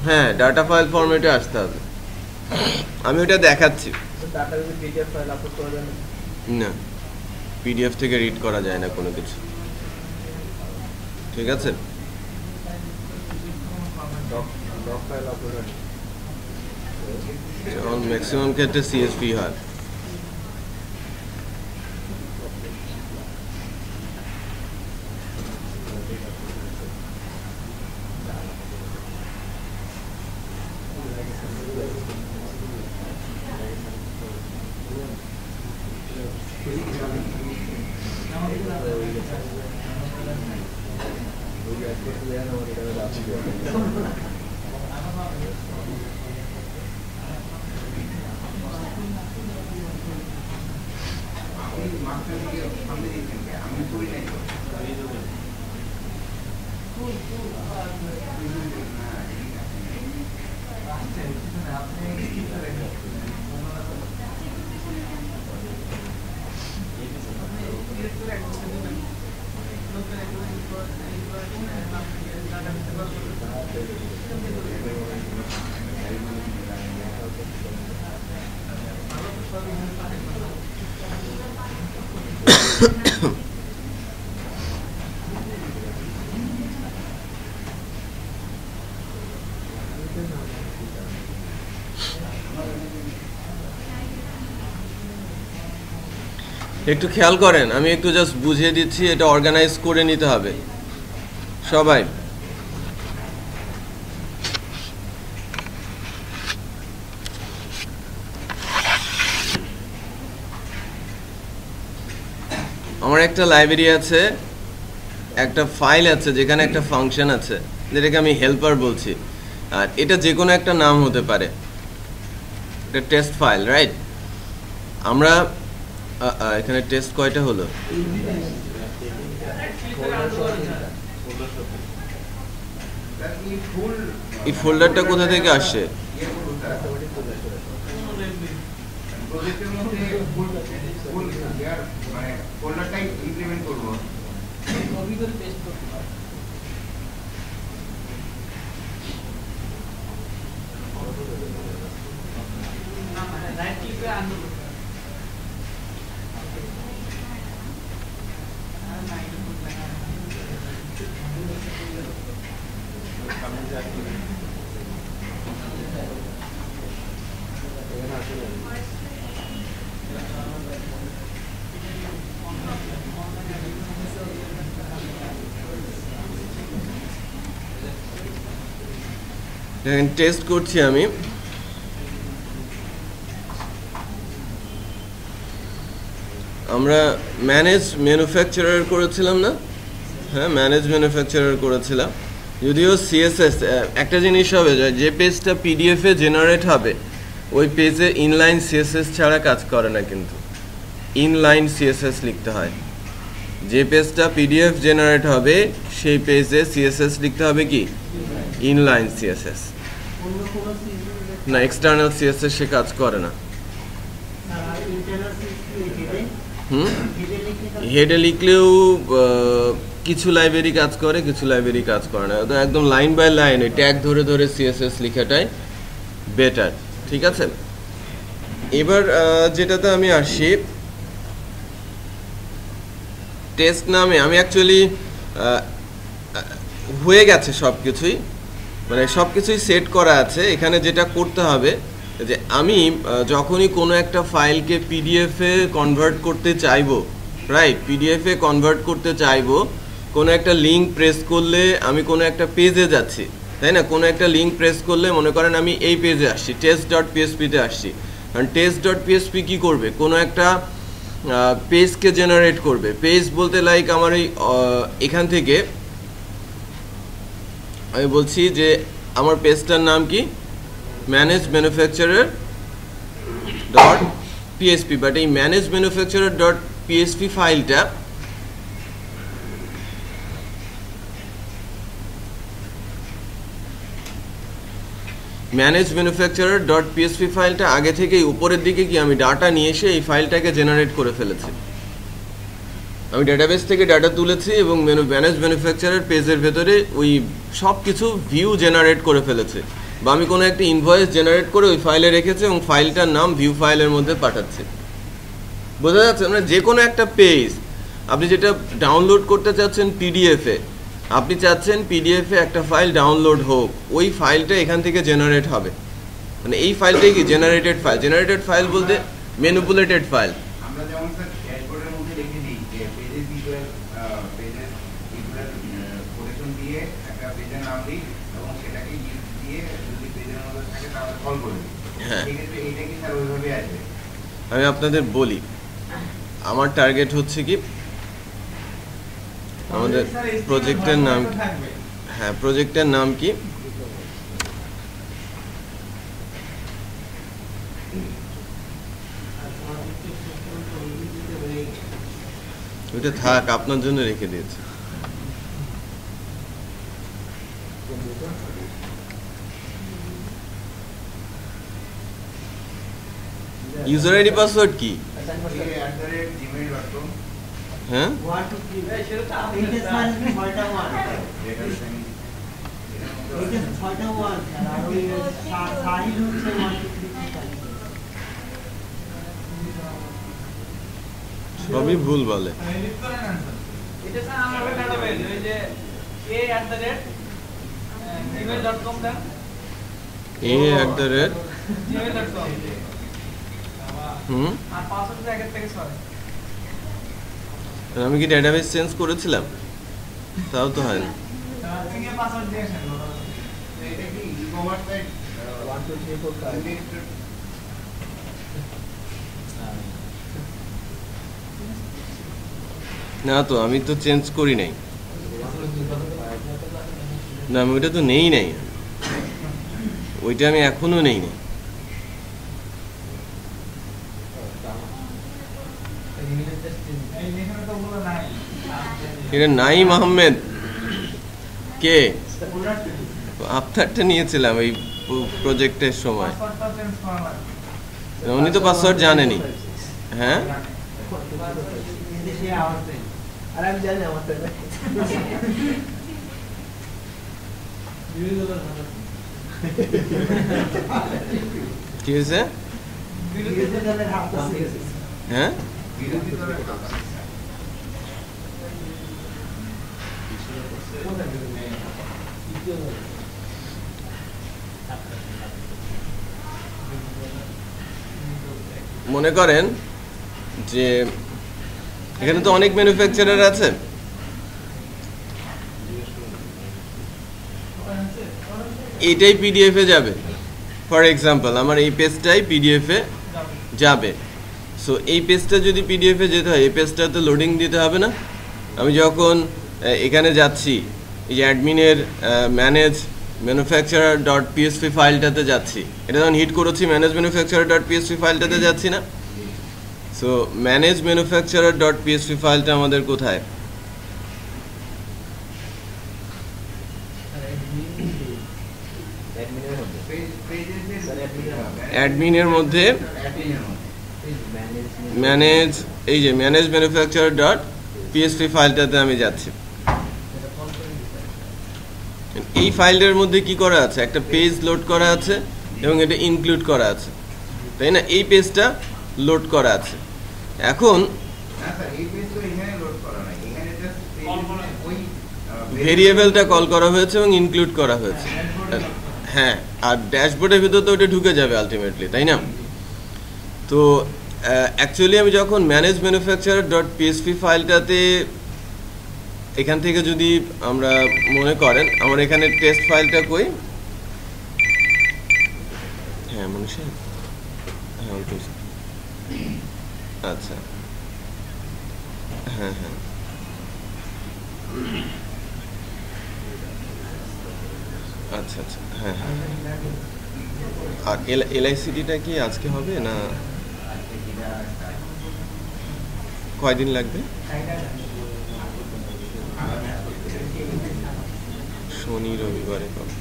হ্যাঁ, ডাটা ফাইল ফরম্যাটে আসতে হবে। আমি ওটা দেখাচ্ছি। না, পিডিএফ থেকে রিড করা যায় না কোনো কিছু, ঠিক আছে? ম্যাক্সিমাম ক্ষেত্রে সিএসভি হয়। একটু খেয়াল করেন, আমি একটু জাস্ট বুঝিয়ে দিচ্ছি, এটা অর্গানাইজ করে নিতে হবে সবাই। আমার একটা লাইব্রেরি আছে, একটা ফাইল আছে যেখানে একটা ফাংশন আছে যেটাকে আমি হেল্পার বলছি, আর এটা যে কোনো একটা নাম হতে পারে, এটা টেস্ট ফাইল, রাইট? আমরা এখানে টেস্ট কয়টা হলো? এই ফোল্ডারটা কোথা থেকে আসছে? প্রজেক্টের মধ্যে ফুল মানে ফোল্ডারটাই ইমপ্লিমেন্ট করব। কপি করে পেস্ট করতে পারো। না মানে রাইট ক্লিক করে আনডু করতে হবে। আর নাই ইনপুট লেখা টেস্ট করছি আমি। আমরা ম্যানেজ ম্যানুফ্যাকচারার করেছিলাম না? হ্যাঁ, ম্যানেজ ম্যানুফ্যাকচারার করেছিলাম। যদিও সিএসএস একটা জিনিস হবে, যে পেজটা পিডিএফে জেনারেট হবে ওই পেজে ইনলাইন সিএসএস ছাড়া কাজ করে না, কিন্তু ইনলাইন সিএসএস লিখতে হয়। যে পেজটা পিডিএফ জেনারেট হবে সেই পেজে সিএসএস লিখতে হবে কি? Inline CSS. না, এক্সটার্নাল সিএসএস সে কাজ করে না। হেডে লিখলেও কিছু লাইব্রেরি কাজ করে, কিছু লাইব্রেরি কাজ করে না। তো একদম লাইন বাই লাইন ট্যাগ ধরে ধরে সিএসএস লেখাটাই বেটার, ঠিক আছে? এবার যেটাতে আমি আসি, টেস্ট নামে আমি অ্যাকচুয়ালি হয়ে গেছে সব কিছুই, মানে সব কিছুই সেট করা আছে। এখানে যেটা করতে হবে যে আমি যখনই কোনো একটা ফাইলকে পিডিএফে কনভার্ট করতে চাইবো, রাইট, পিডিএফে কনভার্ট করতে চাইবো, কোনো একটা লিঙ্ক প্রেস করলে আমি কোনো একটা পেজে যাচ্ছি, তাই না? কোনো একটা লিঙ্ক প্রেস করলে মনে করেন আমি এই পেজে আসছি, test.php-তে আসছি। কারণ test.php কী করবে? কোনো একটা পেজকে জেনারেট করবে। পেজ বলতে লাইক আমার এখান থেকে আমি বলছি যে আমার পেজটার নাম কি? Manage manufacturer dot PSP. But এই ম্যানেজ ম্যানুফ্যাকচারার ডট পিএসপি ফাইলটা আগে থেকেই উপরের দিকে কি আমি ডাটা নিয়ে এসে এই ফাইলটাকে জেনারেট করে ফেলেছি। আমি ডেটাবেস থেকে ডাটা তুলেছি এবং ম্যানেজ ম্যানুফ্যাকচারার পেজের ভেতরে ওই সব কিছু ভিউ জেনারেট করে ফেলেছে, বা আমি কোনো একটা ইনভয়েস জেনারেট করে ওই ফাইলে রেখেছি এবং ফাইলটার নাম ভিউ ফাইলের মধ্যে পাঠাচ্ছি। বোঝা যাচ্ছে? মানে যে কোনো একটা পেজ আপনি যেটা ডাউনলোড করতে চাচ্ছেন পিডিএফে, আপনি চাচ্ছেন পিডিএফে একটা ফাইল ডাউনলোড হোক, ওই ফাইলটা এখান থেকে জেনারেট হবে। মানে এই ফাইলটাই কি জেনারেটেড ফাইল। জেনারেটেড ফাইল বলতে ম্যানিপুলেটেড ফাইল। আমরা যেমন স্যার ড্যাশবোর্ডের মধ্যে লিখে দিই যে পেজেস ইকুয়াল কোটেশন দিয়ে একটা পেজের নাম দিই এবং সেটাকে ইউজ দিয়ে যদি পেজের মধ্যে থাকে তাহলে কল করে দিই। হ্যাঁ, সেক্ষেত্রে এইটা কি স্যার ওইভাবে আসবে? আমি আপনাদের বলি, আমার টার্গেট হচ্ছে কি, আমাদের প্রজেক্টের নাম, হ্যাঁ প্রজেক্টের নাম কি? ওইটা থাক, আপনার জন্য রেখে দিয়েছি। ইউজার আইডি পাসওয়ার্ড কি? @gmail.com হ্যাঁ, সবই ভুল বলে। এটা স্যার আমার একটা ডাটাবেস, ওই যে a@gmail.com দেন, a@gmail.com। আর পাসওয়ার্ড একের থেকে 6। আমি কি ডেটাবেস চেঞ্জ করেছিলাম? তাও তো হয় না। সিঙ্গেল পাসওয়ার্ড দিয়েছেন। এটা কি ই-কমার্স সাইট 1 2 3 4 5 এটা না তো আমি তো চেঞ্জ করি নাই, না আমি ওইটা তো নেই নাই, ওইটা আমি এখনো নেই নাই। এখানে তো ওগুলো নাই। এটা নাইম আহমেদ কে? আপনারটা নিয়েছিলাম এই প্রজেক্টের সময়। পাসওয়ার্ডটা চেঞ্জ করা লাগবে। উনি তো পাসওয়ার্ড জানেনি। হ্যাঁ এদেশে আওয়াজ দেয়। আর আমি জানি আমার তো কি হয়েছে? বিরোধী দলের হাত আছে। হ্যাঁ বিরোধী দলের কথা। মনে করেন যে এখানে তো অনেক ম্যানুফ্যাকচারার আছে, এইটাই পিডিএফ এ যাবে। ফর এক্সাম্পল আমার এই পেজটাই পিডিএফ এ যাবে। সো এই পেজটা যদি পিডিএফ এ যেতে হয়, এই পেজটাতে লোডিং দিতে হবে না? আমি যখন এখানে যাচ্ছি, এই যে অ্যাডমিনের ম্যানেজ ম্যানুফ্যাকচারার ডট পিএসপি ফাইলটাতে যাচ্ছি, এটা যখন হিট করেছি ম্যানেজ ম্যানুফ্যাকচারার ডট পিএসপি ফাইলটাতে যাচ্ছি না? So manage manufacturer dot PSP ফাইলটা আমাদের কোথায়? অ্যাডমিনের মধ্যে ম্যানেজ, এই যে ম্যানেজ ম্যানুফ্যাকচারার ডট পিএসপি ফাইলটাতে আমি যাচ্ছি। এই ফাইলের মধ্যে কি করা আছে? একটা পেজ লোড করা আছে এবং এটা ইনক্লুড করা আছে, তাই না? এই পেজটা লোড করা আছে। এখন না স্যার, এই পেজ তো এখানে লোড করা নাই, এখানে জাস্ট ওই ভেরিয়েবলটা কল করা হয়েছে এবং ইনক্লুড করা হয়েছে। হ্যাঁ, আর ড্যাশবোর্ডের ভিতর তো ওটা ঢুকে যাবে আলটিমেটলি, তাই না? তো অ্যাকচুয়ালি আমি যখন ম্যানেজ ম্যানুফ্যাকচারার ডট পিএসপি ফাইলটাতে, এখান থেকে যদি আমরা মনে করেন আমার এখানে টেস্ট ফাইলটা কই, হ্যাঁ মনীষা, হ্যাঁ ওইটাই, আচ্ছা হ্যাঁ হ্যাঁ আচ্ছা আচ্ছা হ্যাঁ হ্যাঁ। আর এলআইসিডিটা কি আজকে হবে না কয়দিন লাগবে? শনি রবিবারে কবে?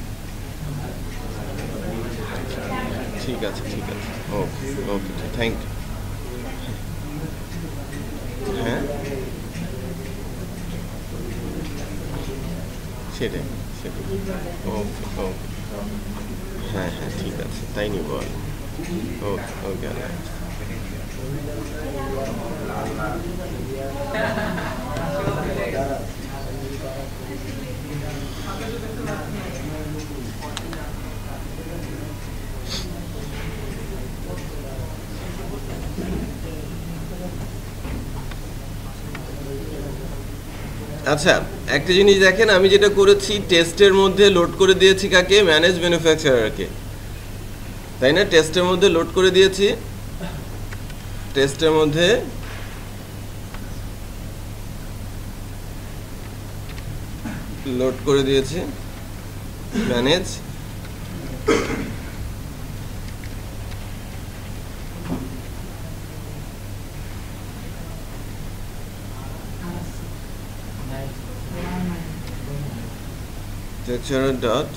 ঠিক আছে ঠিক আছে, ওকে ওকে, থ্যাংক ইউ। হ্যাঁ সেটাই সেটাই, ওকে ওকে, হ্যাঁ হ্যাঁ ঠিক আছে, তাই নিব। ওকে ওকে, আল্লাহ হাফেজ। আচ্ছা একটা জিনিস দেখেন, আমি যেটা করেছি টেস্টের মধ্যে লোড করে দিয়েছি কাকে? ম্যানেজ ম্যানুফ্যাকচারারকে, তাই না? টেস্টের মধ্যে লোড করে দিয়েছি, টেস্টের মধ্যে লোড করে দিয়েছি ম্যানেজ ম্যানুফ্যাকচারার ডট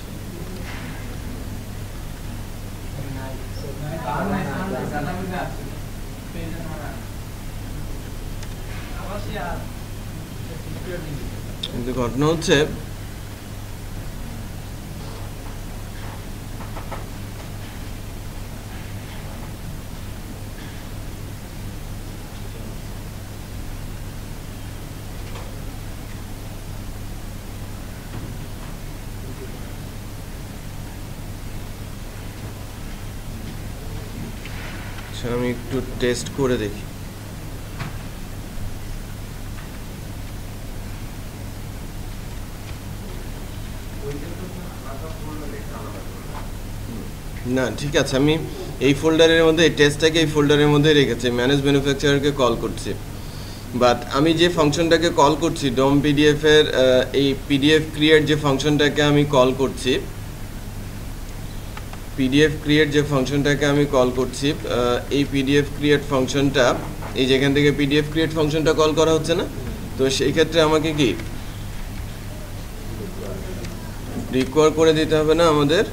কিন্তু ঘটনা হচ্ছে আমি একটু টেস্ট করে দেখি। না ঠিক আছে, আমি এই ফোল্ডারের মধ্যে এই টেস্টটাকে এই ফোল্ডারের মধ্যে রেখেছি, ম্যানেজ ম্যানুফ্যাকচারারকে কল করছি। বাট আমি যে ফাংশনটাকে কল করছি ডম পিডিএফ এর এই পিডিএফ ক্রিয়েট যে ফাংশনটাকে আমি কল করছি, পিডিএফ ক্রিয়েট যে ফাংশনটাকে আমি কল করছি, এই পিডিএফ ক্রিয়েট ফাংশনটা, এই যেখান থেকে পিডিএফ ক্রিয়েট ফাংশনটা কল করা হচ্ছে না, তো সেই ক্ষেত্রে আমাকে কি রিকোয়ার করে দিতে হবে না আমাদের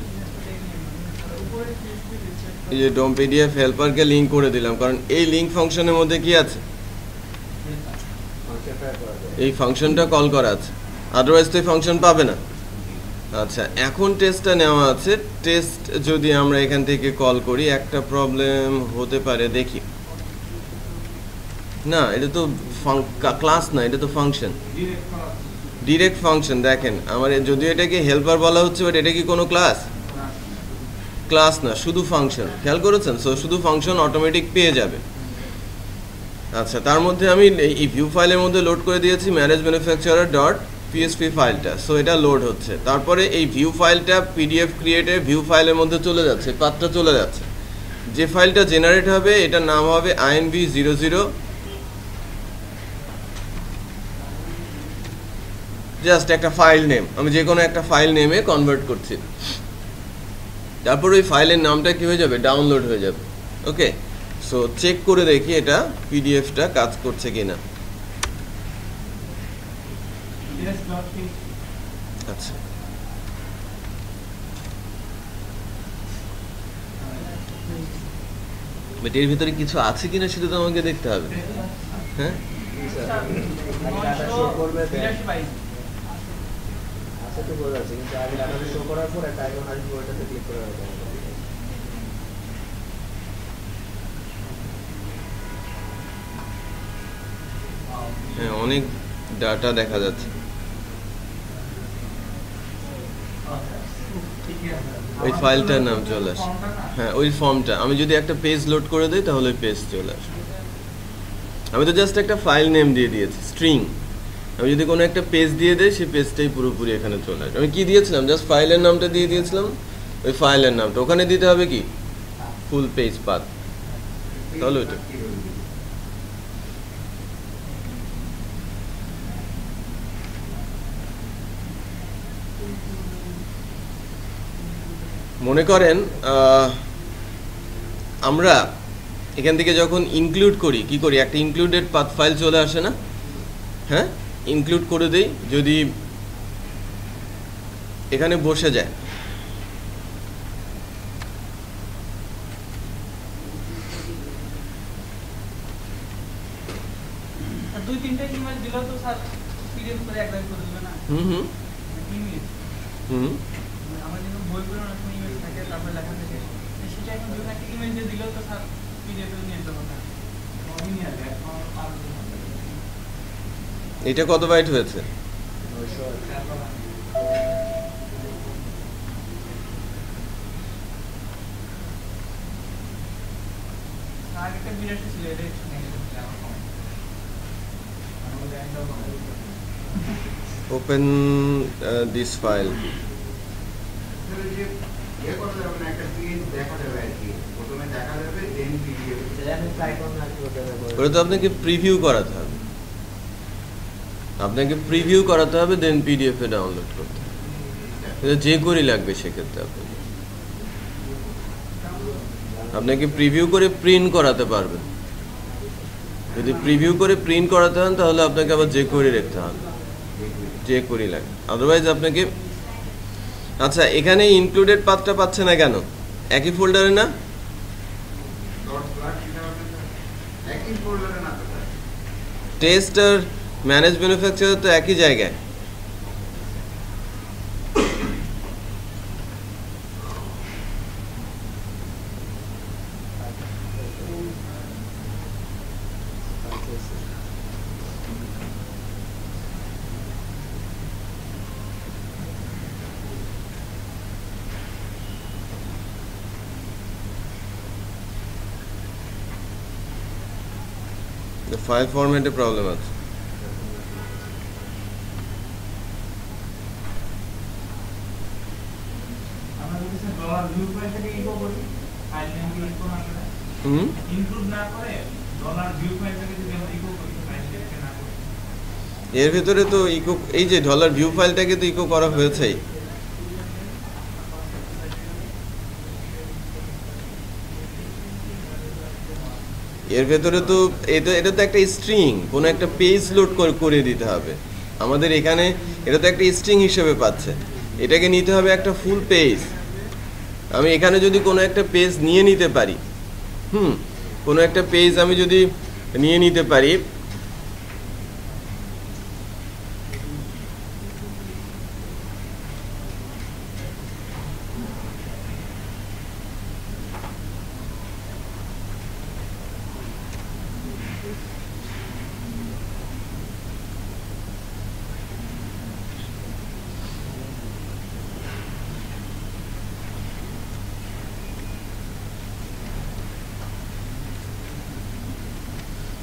এই যে ডম পিডিএফ হেল্পারকে লিঙ্ক করে দিলাম, কারণ এই লিঙ্ক ফাংশনের মধ্যে কি আছে, এই ফাংশনটা কল করা আছে, আদারওয়াইজ তো এই ফাংশন পাবে না। আচ্ছা, এখন টেস্টটা নেওয়া আছে, টেস্ট যদি আমরা এখান থেকে কল করি একটা প্রবলেম হতে পারে, দেখি। না, এটা তো ক্লাস না, এটা তো ফাংশন, ডিরেক্ট ফাংশন। দেখেন আমার যদিও এটাকে হেল্পার বলা হচ্ছে, বাট এটা কি কোনো ক্লাস? ক্লাস না, শুধু ফাংশন। খেয়াল করেছেন? সো শুধু ফাংশন অটোমেটিক পেয়ে যাবে। আচ্ছা, তার মধ্যে আমি এই ভিউ ফাইলের মধ্যে লোড করে দিয়েছি ম্যারেজ ম্যানুফ্যাকচারার ডট পিএসপি ফাইলটা। সো এটা লোড হচ্ছে, তারপরে এই ভিউ ফাইলটা পিডিএফ ক্রিয়েটের ভিউ ফাইলের মধ্যে চলে যাচ্ছে, পাথটা চলে যাচ্ছে। যে ফাইলটা জেনারেট হবে এটার নাম হবে INV00, জাস্ট একটা ফাইল নেম, আমি যে কোনো একটা ফাইল নেমে কনভার্ট করছি। তারপর ওই ফাইলের নামটা কি হয়ে যাবে, ডাউনলোড হয়ে যাবে। ওকে, সো চেক করে দেখি এটা পিডিএফটা কাজ করছে কিনা। আচ্ছা, বাট এর ভিতরে কিছু আছে কিনা সেটা তো আমাকে দেখতে হবে। হ্যাঁ, হ্যাঁ, অনেক ডাটা দেখা যাচ্ছে। ওই ফাইলটার নাম চলে আসে, হ্যাঁ ওই ফর্মটা। আমি যদি একটা পেজ লোড করে দিই তাহলে ওই পেজ চলে আসবে। আমি তো জাস্ট একটা ফাইল নেম দিয়ে দিয়েছি, স্ট্রিং। আমি যদি কোনো একটা পেজ দিয়ে দিই সেই পেজটাই পুরোপুরি এখানে চলে আসবে। আমি কি দিয়েছিলাম, জাস্ট ফাইলের নামটা দিয়ে দিয়েছিলাম, ওই ফাইলের নামটা ওখানে দিতে হবে কি ফুল পেজ পাথ, তাহলে ওইটা। মনে করেন আমরা এখান থেকে যখন ইনক্লুড করি, কি করি, একটা ইনক্লুডেড পাথ ফাইল চলে আসে না? হ্যাঁ, ইনক্লুড করে দেই, যদি এখানে বসে যায়, দুই তিনটা ইমেজ দিলেও তো স্যার পিডিএফ করে এক লাইন করে দিবে না? ইমেজ আমার যখন বই পড়ে অনেক ইমেজ থাকে, তারপরে লেখা থাকে, সেটা এখন দুটো একটা ইমেজ দিয়ে দিলেও তো স্যার পিডিএফ নিয়ে যেতে পারবে। এটা কত বাইট হয়েছে? একটা বিরাট ছিল, এটা ওপেন দিস ফাইল। ওটা তো আপনাকে প্রিভিউ করাতে হবে, আপনাকে প্রিভিউ করাতে হবে, দেন পিডিএফ এ ডাউনলোড করতে হবে। এটা যে করেই লাগবে সেক্ষেত্রে আপনাকে প্রিভিউ করে প্রিন্ট করাতে পারবেন। যদি প্রিভিউ করে প্রিন্ট করাতে হন তাহলে আপনাকে আবার যে করে রাখতে হবে, যে করি লাগে, আদারওয়াইজ আপনাকে। আচ্ছা, এখানে ইনক্লুডেড পাথটা পাচ্ছে না কেন? একই ফোল্ডারে না? টেস্ট আর ম্যানেজ ম্যানুফ্যাকচারার তো একই জায়গায়। ফাইল ফরম্যাটে প্রবলেম আছে। এর ভিতরে তো ইকো, এই যে ডলার ভিউ ফাইলটাকে তো ইকো করা হয়েছেই। এর ভেতরে তো এটা তো একটা স্ট্রিং, কোনো একটা পেজ লোড করে দিতে হবে আমাদের এখানে। এটা তো একটা স্ট্রিং হিসেবে পাচ্ছে, এটাকে নিতে হবে একটা ফুল পেজ। আমি এখানে যদি কোনো একটা পেজ নিয়ে নিতে পারি, কোনো একটা পেজ আমি যদি নিয়ে নিতে পারি,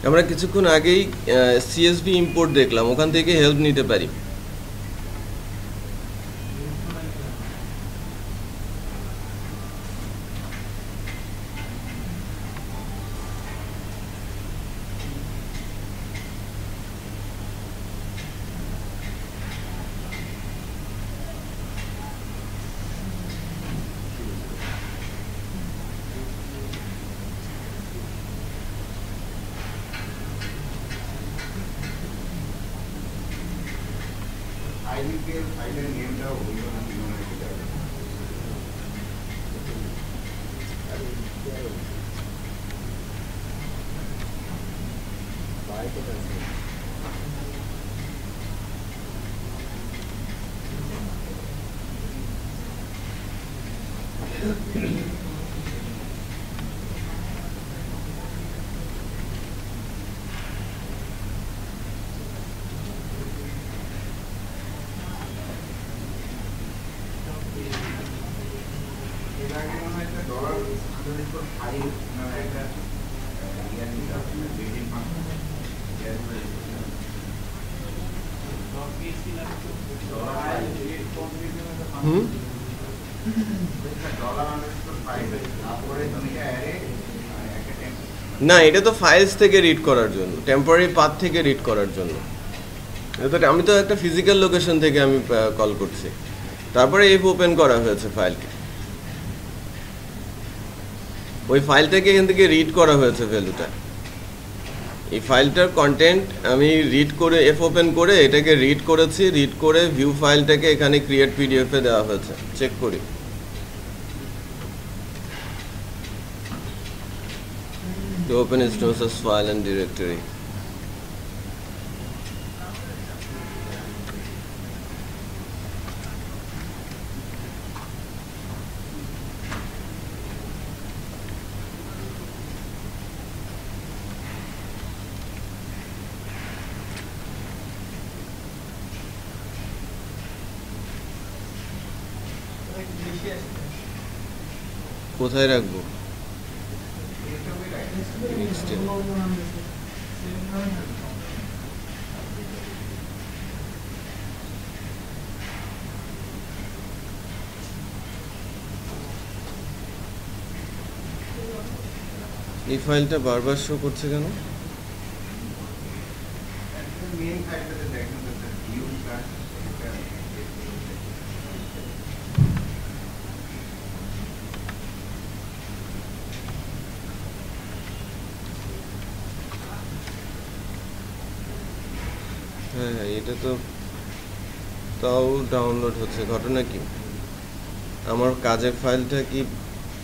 আমরা কিছুক্ষণ আগেই CSV ইম্পোর্ট দেখলাম, ওখান থেকে হেল্প নিতে পারি। আইডিপিএল ফাইলের নেমটাও হইল না কি মনে রেখে যাবে। এর আগে মনে হয় একটা ডলার ফাইল মানে একটা ইয়ার নিতে হবে না, বেটিং ফাংশন না, এটা তো ফাইলস থেকে রিড করার জন্য, টেম্পোরারি পাথ থেকে রিড করার জন্য। আমি তো একটা ফিজিক্যাল লোকেশন থেকে আমি কল করছি, তারপরে এফ ওপেন করা হয়েছে ফাইলকে, ওই ফাইলটাকে এখান থেকে রিড করা হয়েছে ভ্যালুটা। এই ফাইলটার কন্টেন্ট আমি রিড করে এফ ওপেন করে এটাকে রিড করেছি, রিড করে ভিউ ফাইলটাকে এখানে ক্রিয়েট পিডিএফ এ দেওয়া হয়েছে। চেক করি, to open instances file and directory. কোথায় রাখবো? এই ফাইলটা বারবার শো করছে কেন? মেইন ফাইলটাতে দেখেন তো স্যার, ভিউ প্লাস হ্যাঁ, এটা তো তাও ডাউনলোড হচ্ছে। ঘটনা কি, আমার কাজের ফাইলটা কি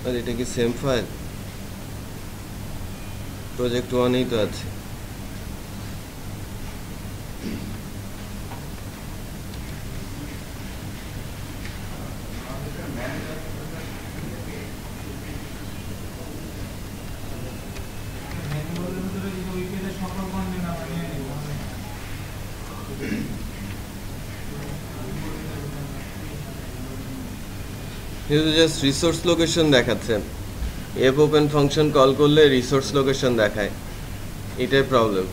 আর এটা কি সেম ফাইল? প্রজেক্ট 1-এই তো আছে। কিন্তু জাস্ট রিসোর্স লোকেশন দেখাচ্ছে, এফ ওপেন ফাংশন কল করলে রিসোর্স লোকেশন দেখায়, এটাই প্রবলেম।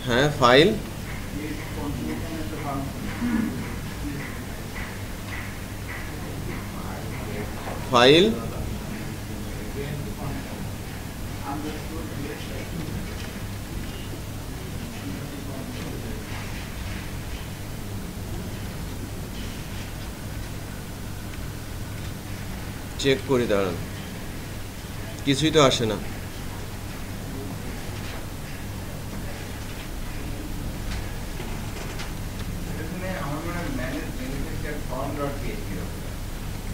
হ্যাঁ, ফাইল ফাইল চেক করি, দাঁড়ান, কিছুই তো আসে না। এখানে আমার মনে হয় ম্যানেজ বেনিফিশিয়ার ফর্ম ডট পিএইচপি হবে,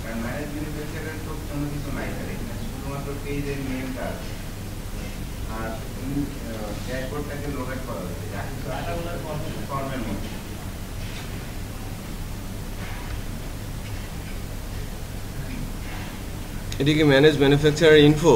কারণ ম্যানেজ বেনিফিশিয়ারের তো কোনো কিছু নাই স্যার, এখানে শুধুমাত্র পেজের নেমটা আছে আর ড্যাশবোর্ডটাকে লোকেট করা হয়েছে, যা কিছু আছে ফর্মের মধ্যে। এটিকে ম্যানেজ ম্যানুফ্যাকচারার ইনফো।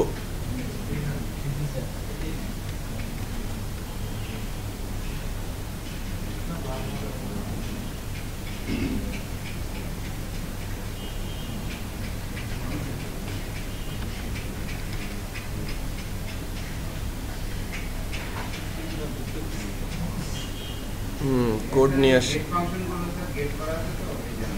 কোড নিয়ে আসি। গেট ফাংশনগুলো স্যার গেট করা আছে তো এই জন্য।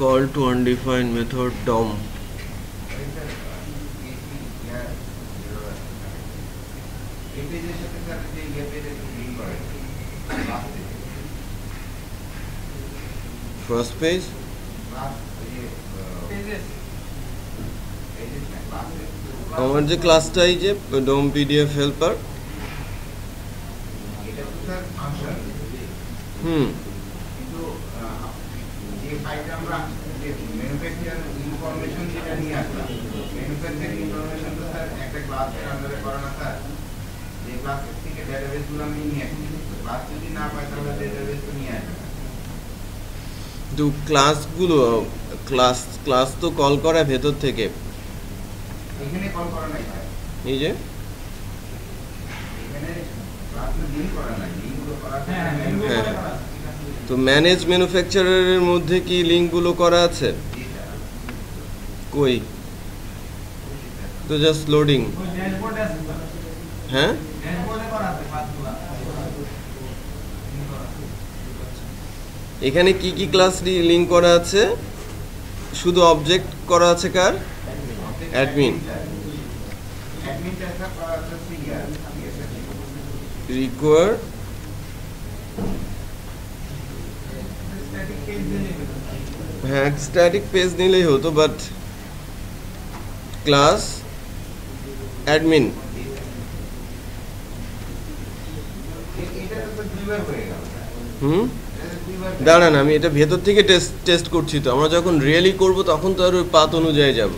Call to undefined method DOM. First page. আমার যে ক্লাসটা এই যে DOM PDF হেল্পার, কিন্তু যে ফাইলটা আমরা যে ম্যানুফ্যাকচার ইনফরমেশন যেটা নিয়ে আসলাম, ম্যানুফ্যাকচার ইনফরমেশন তো স্যার একটা ক্লাসের আন্ডারে করে না স্যার, যে ক্লাসের থেকে ডেটাবেসগুলো আমি নিয়ে আসি, ক্লাস যদি না পাই তাহলে ডেটাবেস তো নিয়ে আসবে না। তো ক্লাসগুলো ক্লাস তো কল করা ভেতর থেকে, এখানে কল করা নাই স্যার, এই যে এখানে ক্লাস লিংক করা নাই, লিংকগুলো করা আছে। হ্যাঁ, তো ম্যানেজ ম্যানুফ্যাকচারারের মধ্যে কি লিঙ্কগুলো করা আছে? জি স্যার। কই? তো জাস্ট লোডিং। ওই ড্যাশবোর্ডে আছে স্যার, হ্যাঁ, ড্যাশবোর্ডে করা আছে ক্লাসগুলো। এখানে কি কি ক্লাস লিঙ্ক করা আছে? শুধু অবজেক্ট করা আছে কার? অ্যাডমিন। অ্যাডমিনটা স্যার করা আছে সিআর, রিকোয়ার স্ট্যাটিক পেজ দিয়ে নেবেন। হ্যাঁ, স্ট্যাটিক পেজ নিলেই হতো, বাট ক্লাস অ্যাডমিন। এটা তো দুইবার হয়ে গেল স্যার, এটা তো দুইবার। দাঁড়ান, আমি এটা ভেতর থেকে টেস্ট করছি, তো আমরা যখন রিয়েলি করব তখন তো আর ওই পাথ অনুযায়ী যাব।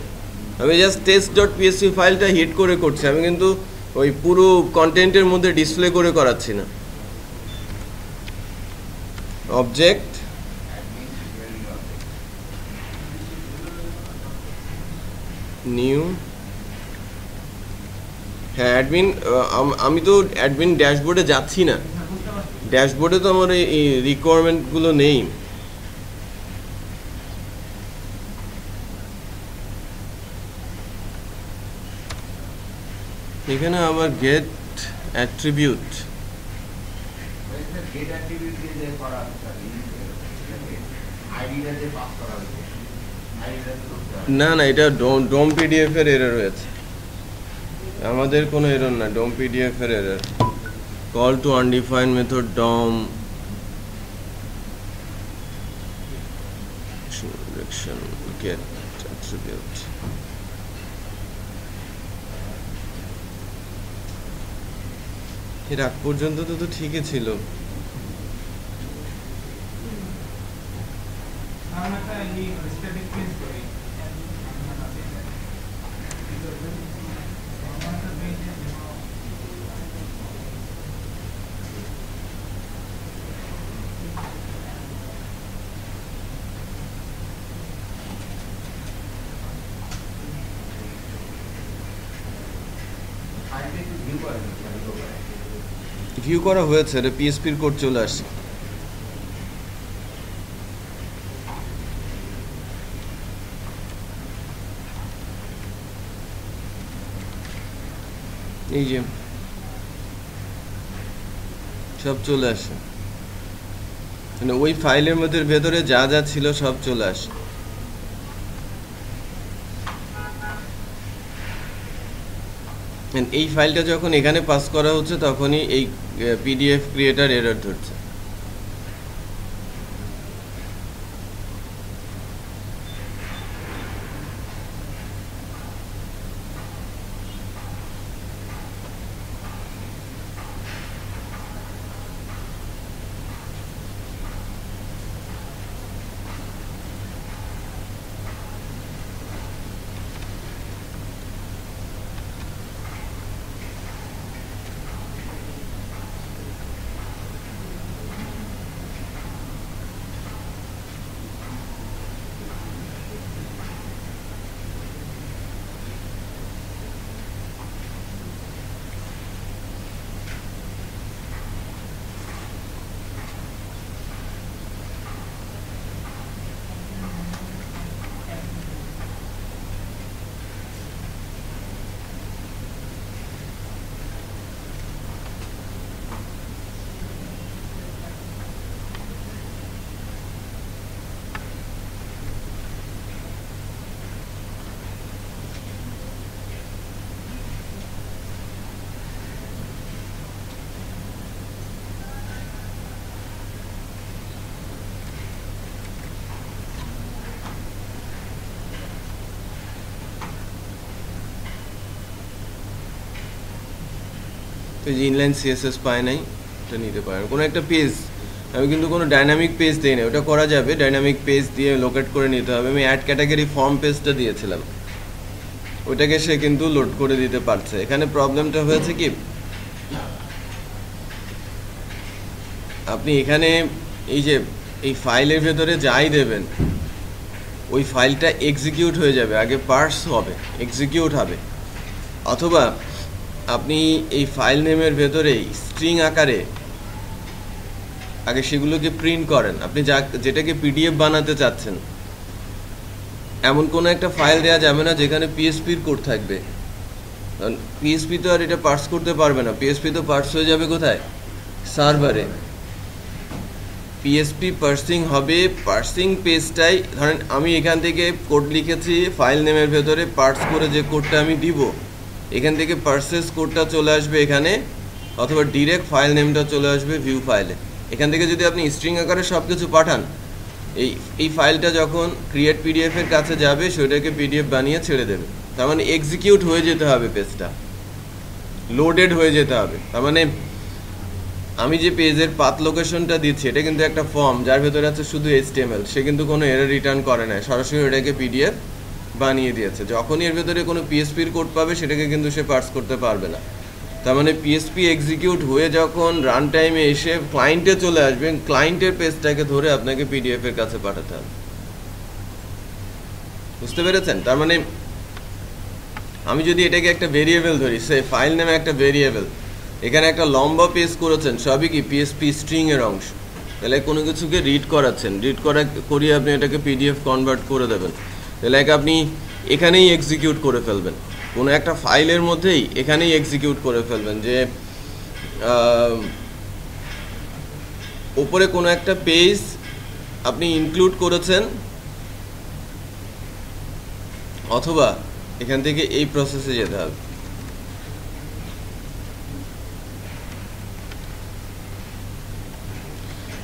আমি জাস্ট test.php ফাইলটা হিট করে করছি, আমি কিন্তু ওই পুরো কন্টেন্টের মধ্যে ডিসপ্লে করে করাচ্ছি না। অবজেক্ট নিউ, হ্যাঁ অ্যাডমিন। আমি তো অ্যাডমিন ড্যাশবোর্ডে যাচ্ছি না, ড্যাশবোর্ডে তো আমার এই রিকোয়ারমেন্টগুলো নেই। এখানে আবার গেট অ্যাট্রিবিউট, গেট অ্যাট্রিবিউট দিয়ে যে করা আছে স্যার, আইডিটা যে পাস করা হয়েছে, আইডিটা তো করতে হবে। না না, এটা ডোম পিডিএফ এর এরর হয়েছে, আমাদের কোনো এরর না, ডোম পিডিএফ এর error. Call to undefined method dom direction get attribute। এর আগ পর্যন্ত তো ঠিকই ছিল। আমরা একটা স্ট্যাটিক পেজ করি। ফাইলটা একটু ভিউ করেন স্যার, ভিউ করেন। ভিউ করা হয়েছে, এটা পিএসপির কোড চলে আসছে। এই যে সব চলে আসে, মানে ওই ফাইলের মধ্যে ভেতরে যা যা ছিল সব চলে আসে। এই ফাইলটা যখন এখানে পাস করা হচ্ছে তখনই এই পিডিএফ ক্রিয়েটার এরর ধরছে। তো যে ইনলাইন সিএসএস পায় নাই, এটা নিতে পারেন। কোনো একটা পেজ, আমি কিন্তু কোনো ডাইনামিক পেজ দিই না, ওটা করা যাবে, ডাইনামিক পেজ দিয়ে লোকেট করে নিতে হবে। আমি অ্যাড ক্যাটাগরি ফর্ম পেজটা দিয়েছিলাম, ওইটাকে সে কিন্তু লোড করে দিতে পারছে। এখানে প্রবলেমটা হয়েছে কি, আপনি এখানে এই যে এই ফাইলের ভেতরে যাই দেবেন ওই ফাইলটা এক্সিকিউট হয়ে যাবে, আগে পার্স হবে, এক্সিকিউট হবে। অথবা আপনি এই ফাইল নেমের ভেতরে স্ট্রিং আকারে আগে সেগুলোকে প্রিন্ট করেন। আপনি যেটাকে পিডিএফ বানাতে চাচ্ছেন এমন কোনো একটা ফাইল দেওয়া যাবে না যেখানে পিএসপির কোড থাকবে, কারণ পিএসপি তো আর এটা পার্স করতে পারবে না। পিএসপি তো পার্স হয়ে যাবে কোথায়, সার্ভারে। পিএসপি পার্সিং হবে, পার্সিং পেজটাই ধরেন আমি এখান থেকে কোড লিখেছি ফাইল নেমের ভেতরে, পার্স করে যে কোডটা আমি দিব এখান থেকে পার্সেস কোডটা চলে আসবে এখানে, অথবা ডিরেক্ট ফাইল নেমটা চলে আসবে ভিউ ফাইলে। এখান থেকে যদি আপনি স্ট্রিং আকারে সব কিছু পাঠান, এই ফাইলটা যখন ক্রিয়েট পিডিএফের কাছে যাবে সেটাকে পিডিএফ বানিয়ে ছেড়ে দেবে। তার মানে এক্সিকিউট হয়ে যেতে হবে, পেজটা লোডেড হয়ে যেতে হবে। তার মানে আমি যে পেজের পাথ লোকেশনটা দিচ্ছি এটা কিন্তু একটা ফর্ম যার ভেতরে আছে শুধু HTML, সে কিন্তু কোনো এরর রিটার্ন করে না, সরাসরি ওটাকে পিডিএফ বানিয়ে দিয়েছে। যখনই এর ভেতরে কোনো পিএসপির কোড পাবে সেটাকে কিন্তু সে পার্স করতে পারবে না। তার মানে পিএসপি এক্সিকিউট হয়ে যখন রান টাইমে এসে ক্লায়েন্টে চলে আসবে, ক্লায়েন্টের পেজটাকে ধরে আপনাকে পিডিএফ এর কাছে পাঠাতে হবে। বুঝতে পেরেছেন? তার মানে আমি যদি এটাকে একটা ভেরিয়েবল ধরি, সে ফাইল নামে একটা ভেরিয়েবল, এখানে একটা লম্বা পেজ করেছেন, সবই কি পিএসপি স্ট্রিং এর অংশ। তাহলে কোনো কিছুকে রিড করাচ্ছেন, রিড করিয়ে আপনি এটাকে পিডিএফ কনভার্ট করে দেবেন। তাহলে আপনি এখানেই এক্সিকিউট করে ফেলবেন, কোনো একটা ফাইলের মধ্যেই এখানেই এক্সিকিউট করে ফেলবেন যে উপরে কোনো একটা পেজ আপনি ইনক্লুড করেছেন, অথবা এখান থেকে এই প্রসেসে যেতে হবে।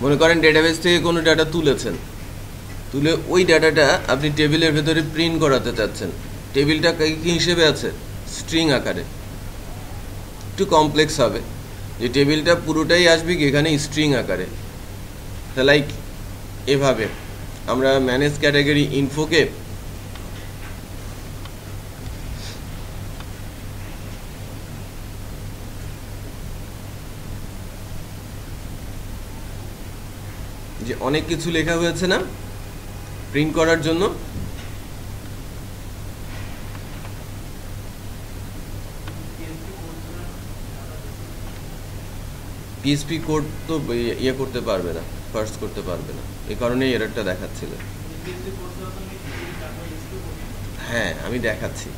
মনে করেন ডেটাবেস থেকে কোনো ডাটা তুলেছেন, তুলে ওই ডাটাটা আপনি টেবিলের ভেতরে প্রিন্ট করাতে চাচ্ছেন। টেবিলটা কি হিসেবে আছে, স্ট্রিং আকারে। একটু কমপ্লেক্স হবে, যে টেবিলটা পুরোটাই আসবে কি এখানে স্ট্রিং আকারে। তা লাইক এভাবে আমরা ম্যানেজ ক্যাটাগরি ইনফোকে যে অনেক কিছু লেখা হয়েছে না প্রিন্ট করার জন্য, পিএসপি কোড তো ইয়ে করতে পারবে না, পার্স করতে পারবে না, এই কারণেই এররটা দেখাচ্ছিল। হ্যাঁ আমি দেখাচ্ছি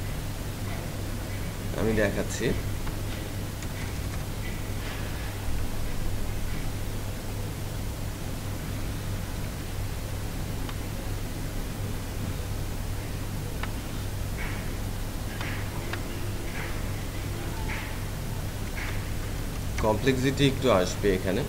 কমপ্লেক্সিটি একটু আসবে এখানে।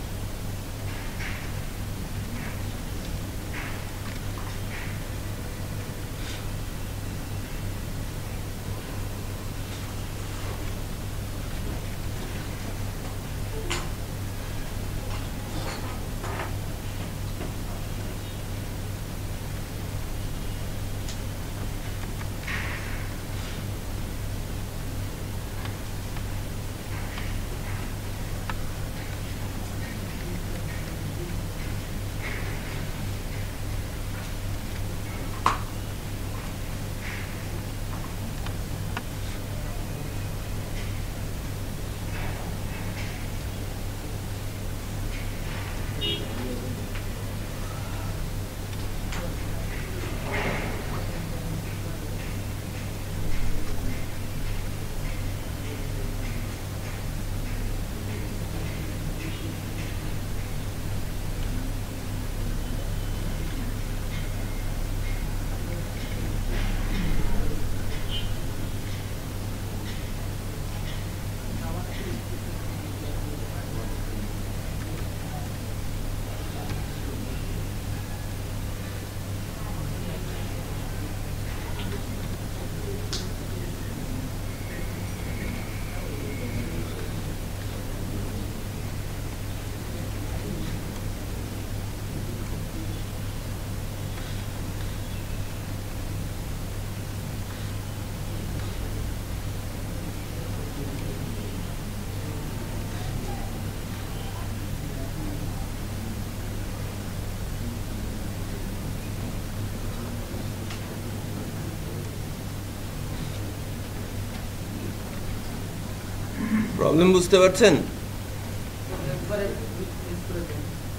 প্রবলেম বুঝতে পারছেন?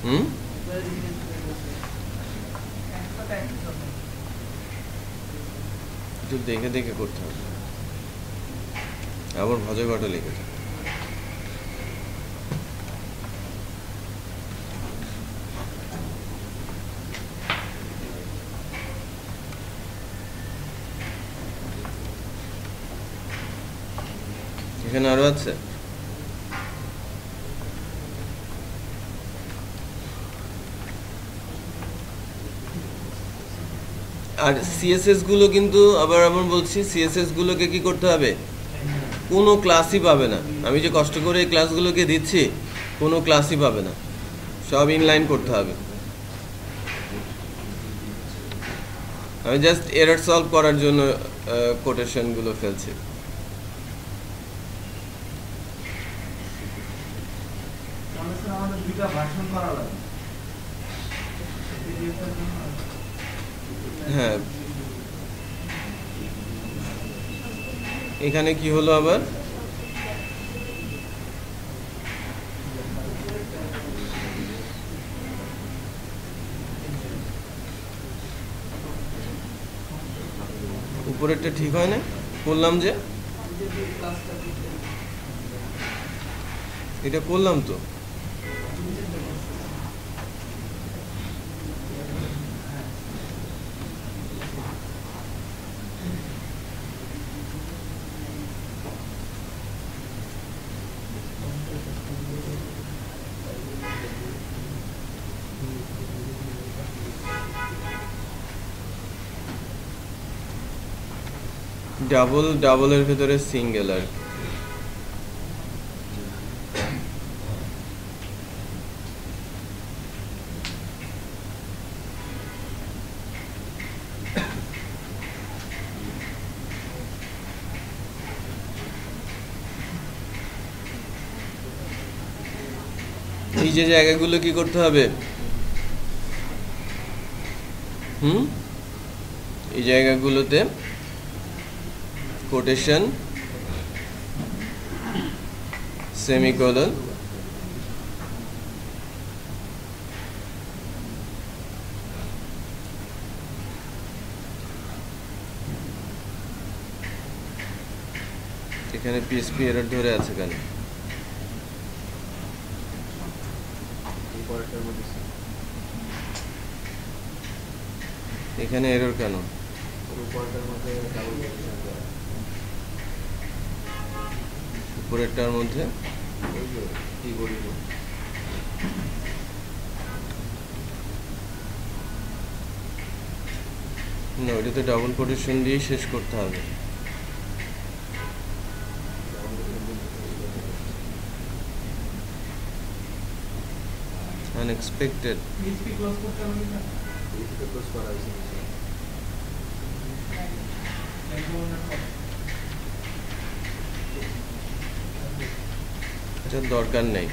হুম, একটু দেখে দেখে করতে হবে। আবার ভজে ঘটে লিখেছে। এখানে আরো আছে। আর সিএসএস গুলো কিন্তু আবার বলছি, সিএসএস গুলোকে কি করতে হবে? কোনো ক্লাসই পাবে না। আমি যে কষ্ট করে এই ক্লাসগুলোকে দিচ্ছি, কোনো ক্লাসই পাবে না, সব ইনলাইন করতে হবে। আমি জাস্ট এরর সলভ করার জন্য কোটেশন গুলো ফেলছি। হ্যাঁ, এখানে কি হলো আবার? উপরেরটা ঠিক হয় না, করলাম যে এটা করলাম তো। ডাবলের ভেতরে সিঙ্গেল আর এই যে জায়গাগুলো কি করতে হবে? এই জায়গাগুলোতে কোটেশন, সেমিকোলন, এখানে পিএসপি এরর ধরে আছে কেন? এখানে এরর কেন? উপরেরটার মধ্যে না, ওইটাতে ডাবল কোটেশন দিয়েই শেষ করতে হবে। আনএক্সপেক্টেড। PHP ক্লোজ করতে হবে না? এটার দরকার নেই।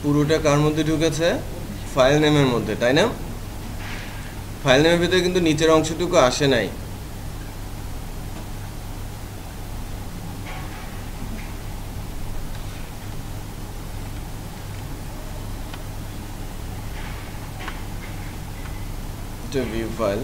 পুরোটা কার মধ্যে ঢুকেছে? ফাইল নেমের মধ্যে, তাই না? ফাইল নেমের ভিতরে কিন্তু নিচের অংশটুকু আসে নাই। ভিউ ফাইল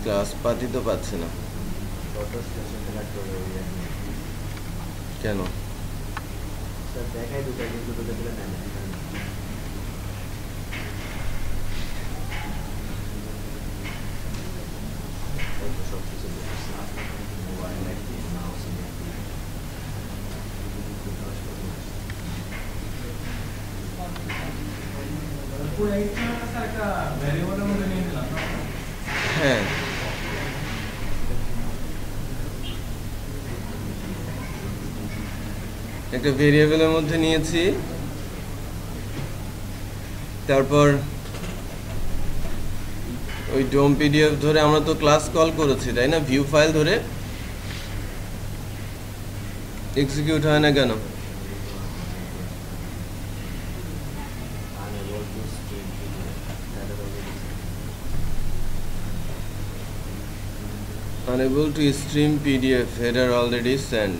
ক্লাস পাতি তো পাচ্ছে না কেন? দেখাই দুটো কিন্তু দুটো দিলে নেয় না। সব কিছু মোবাইল একটি মাউস পুরো এইটা স্যার একটা ভ্যারিয়েবলের মধ্যে নিয়ে নিলাম না? হ্যাঁ, একটা ভেরিয়েবলের মধ্যে নিয়েছি। তারপর ওই ডোম পিডিএফ ধরে আমরা তো ক্লাস কল করেছি, তাই না? ভিউ ফাইল ধরে এক্সিকিউট হয় না কেন? Unable to stream PDF, header already sent.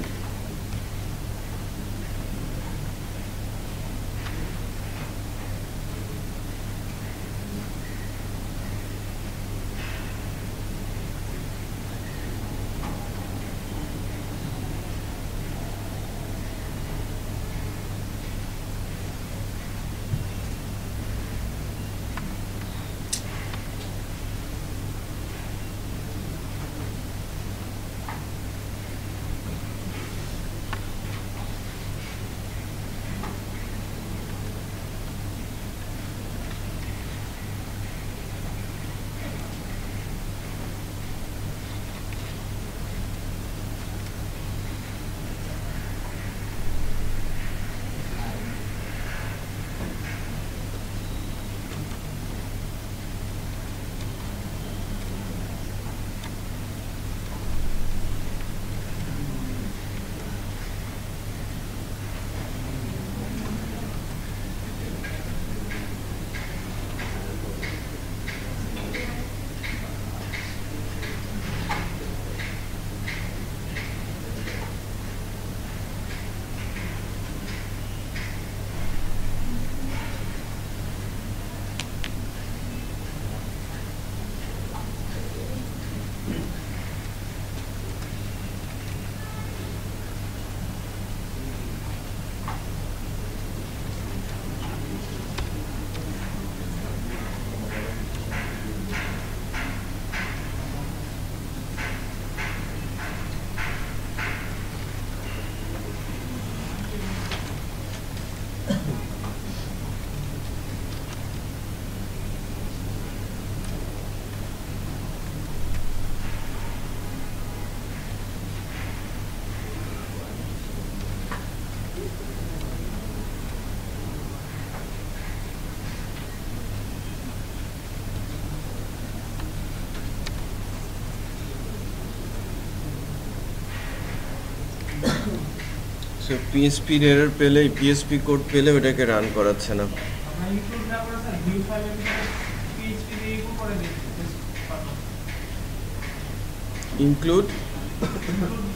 So PSP error পেলে পিএসপি কোড পেলে ওটাকে রান করাচ্ছে না। আমরা ইনক্লুড না করে স্যার ভিউ ফাইলের ভিতরে পিএইচপি দিয়ে ইকো করে দিচ্ছি ইনক্লুড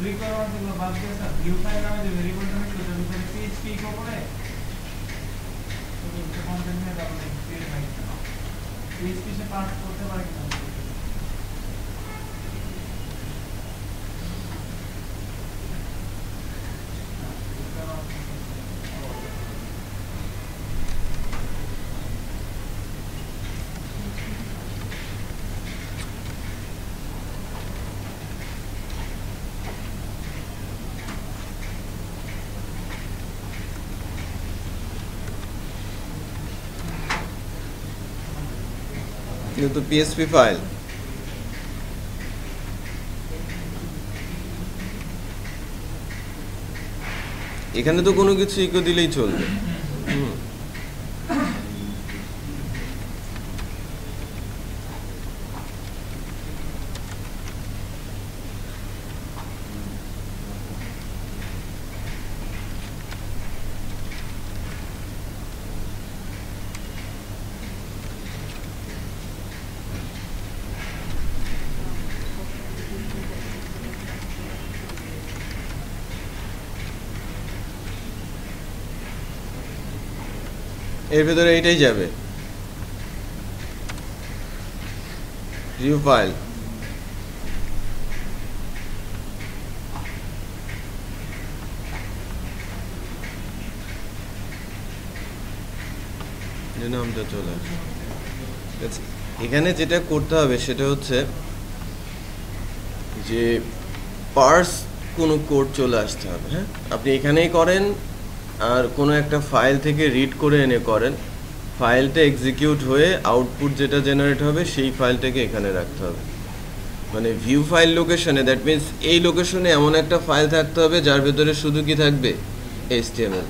রিকোয়ারমেন্ট গুলো বাদ দিয়ে স্যার ভিউ ফাইল নামে যে ভেরিয়েবল থাকে সেটার ভিতরে পিএইচপি ইকো করে তো কন্টেন্ট নিয়ে তারপরে ক্রিয়েট হয় পিএইচপি সে পার্ট করতে পারে কিনা কিন্তু পিএসপি ফাইল এখানে তো কোনো কিছু ইকো দিলেই চলবে। এর ভিতরে এইটাই যাবে ভিউ ফাইল। নামটা চলে আসে। এখানে যেটা করতে হবে সেটা হচ্ছে যে পার্স কোনো কোড চলে আসতে হবে। হ্যাঁ, আপনি এখানেই করেন আর কোনো একটা ফাইল থেকে রিড করে এনে করেন, ফাইলটা এক্সিকিউট হয়ে আউটপুট যেটা জেনারেট হবে সেই ফাইলটাকে এখানে রাখতে হবে। মানে ভিউ ফাইল লোকেশনে, দ্যাট মিনস এই লোকেশনে এমন একটা ফাইল থাকতে হবে যার ভেতরে শুধু কি থাকবে HTML।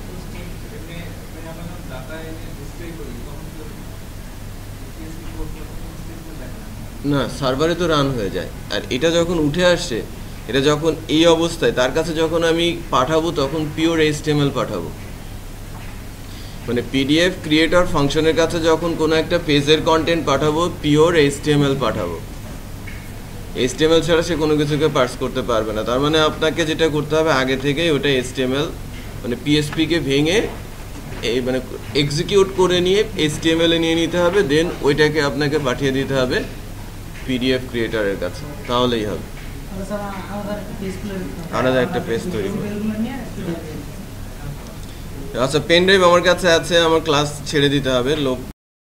না, সার্ভারে তো রান হয়ে যায়। আর এটা যখন উঠে আসছে, এটা যখন এই অবস্থায় তার কাছে যখন আমি পাঠাবো তখন পিওর HTML পাঠাবো। মানে পিডিএফ ক্রিয়েটর ফাংশনের কাছে যখন কোনো একটা পেজের কন্টেন্ট পাঠাবো পিওর HTML পাঠাবো। HTML ছাড়া সে কোনো কিছুকে পার্স করতে পারবে না। তার মানে আপনাকে যেটা করতে হবে আগে থেকেই ওটা HTML মানে পিএসপিকে ভেঙে এই মানে এক্সিকিউট করে নিয়ে HTML এ নিয়ে নিতে হবে, দেন ওইটাকে আপনাকে পাঠিয়ে দিতে হবে পিডিএফ ক্রিয়েটরের কাছে, তাহলেই হবে। আলাদা একটা পেজ তৈরি করব। আচ্ছা, পেন ড্রাইভ আমার কাছে আছে, আমার ক্লাস ছেড়ে দিতে হবে, লোক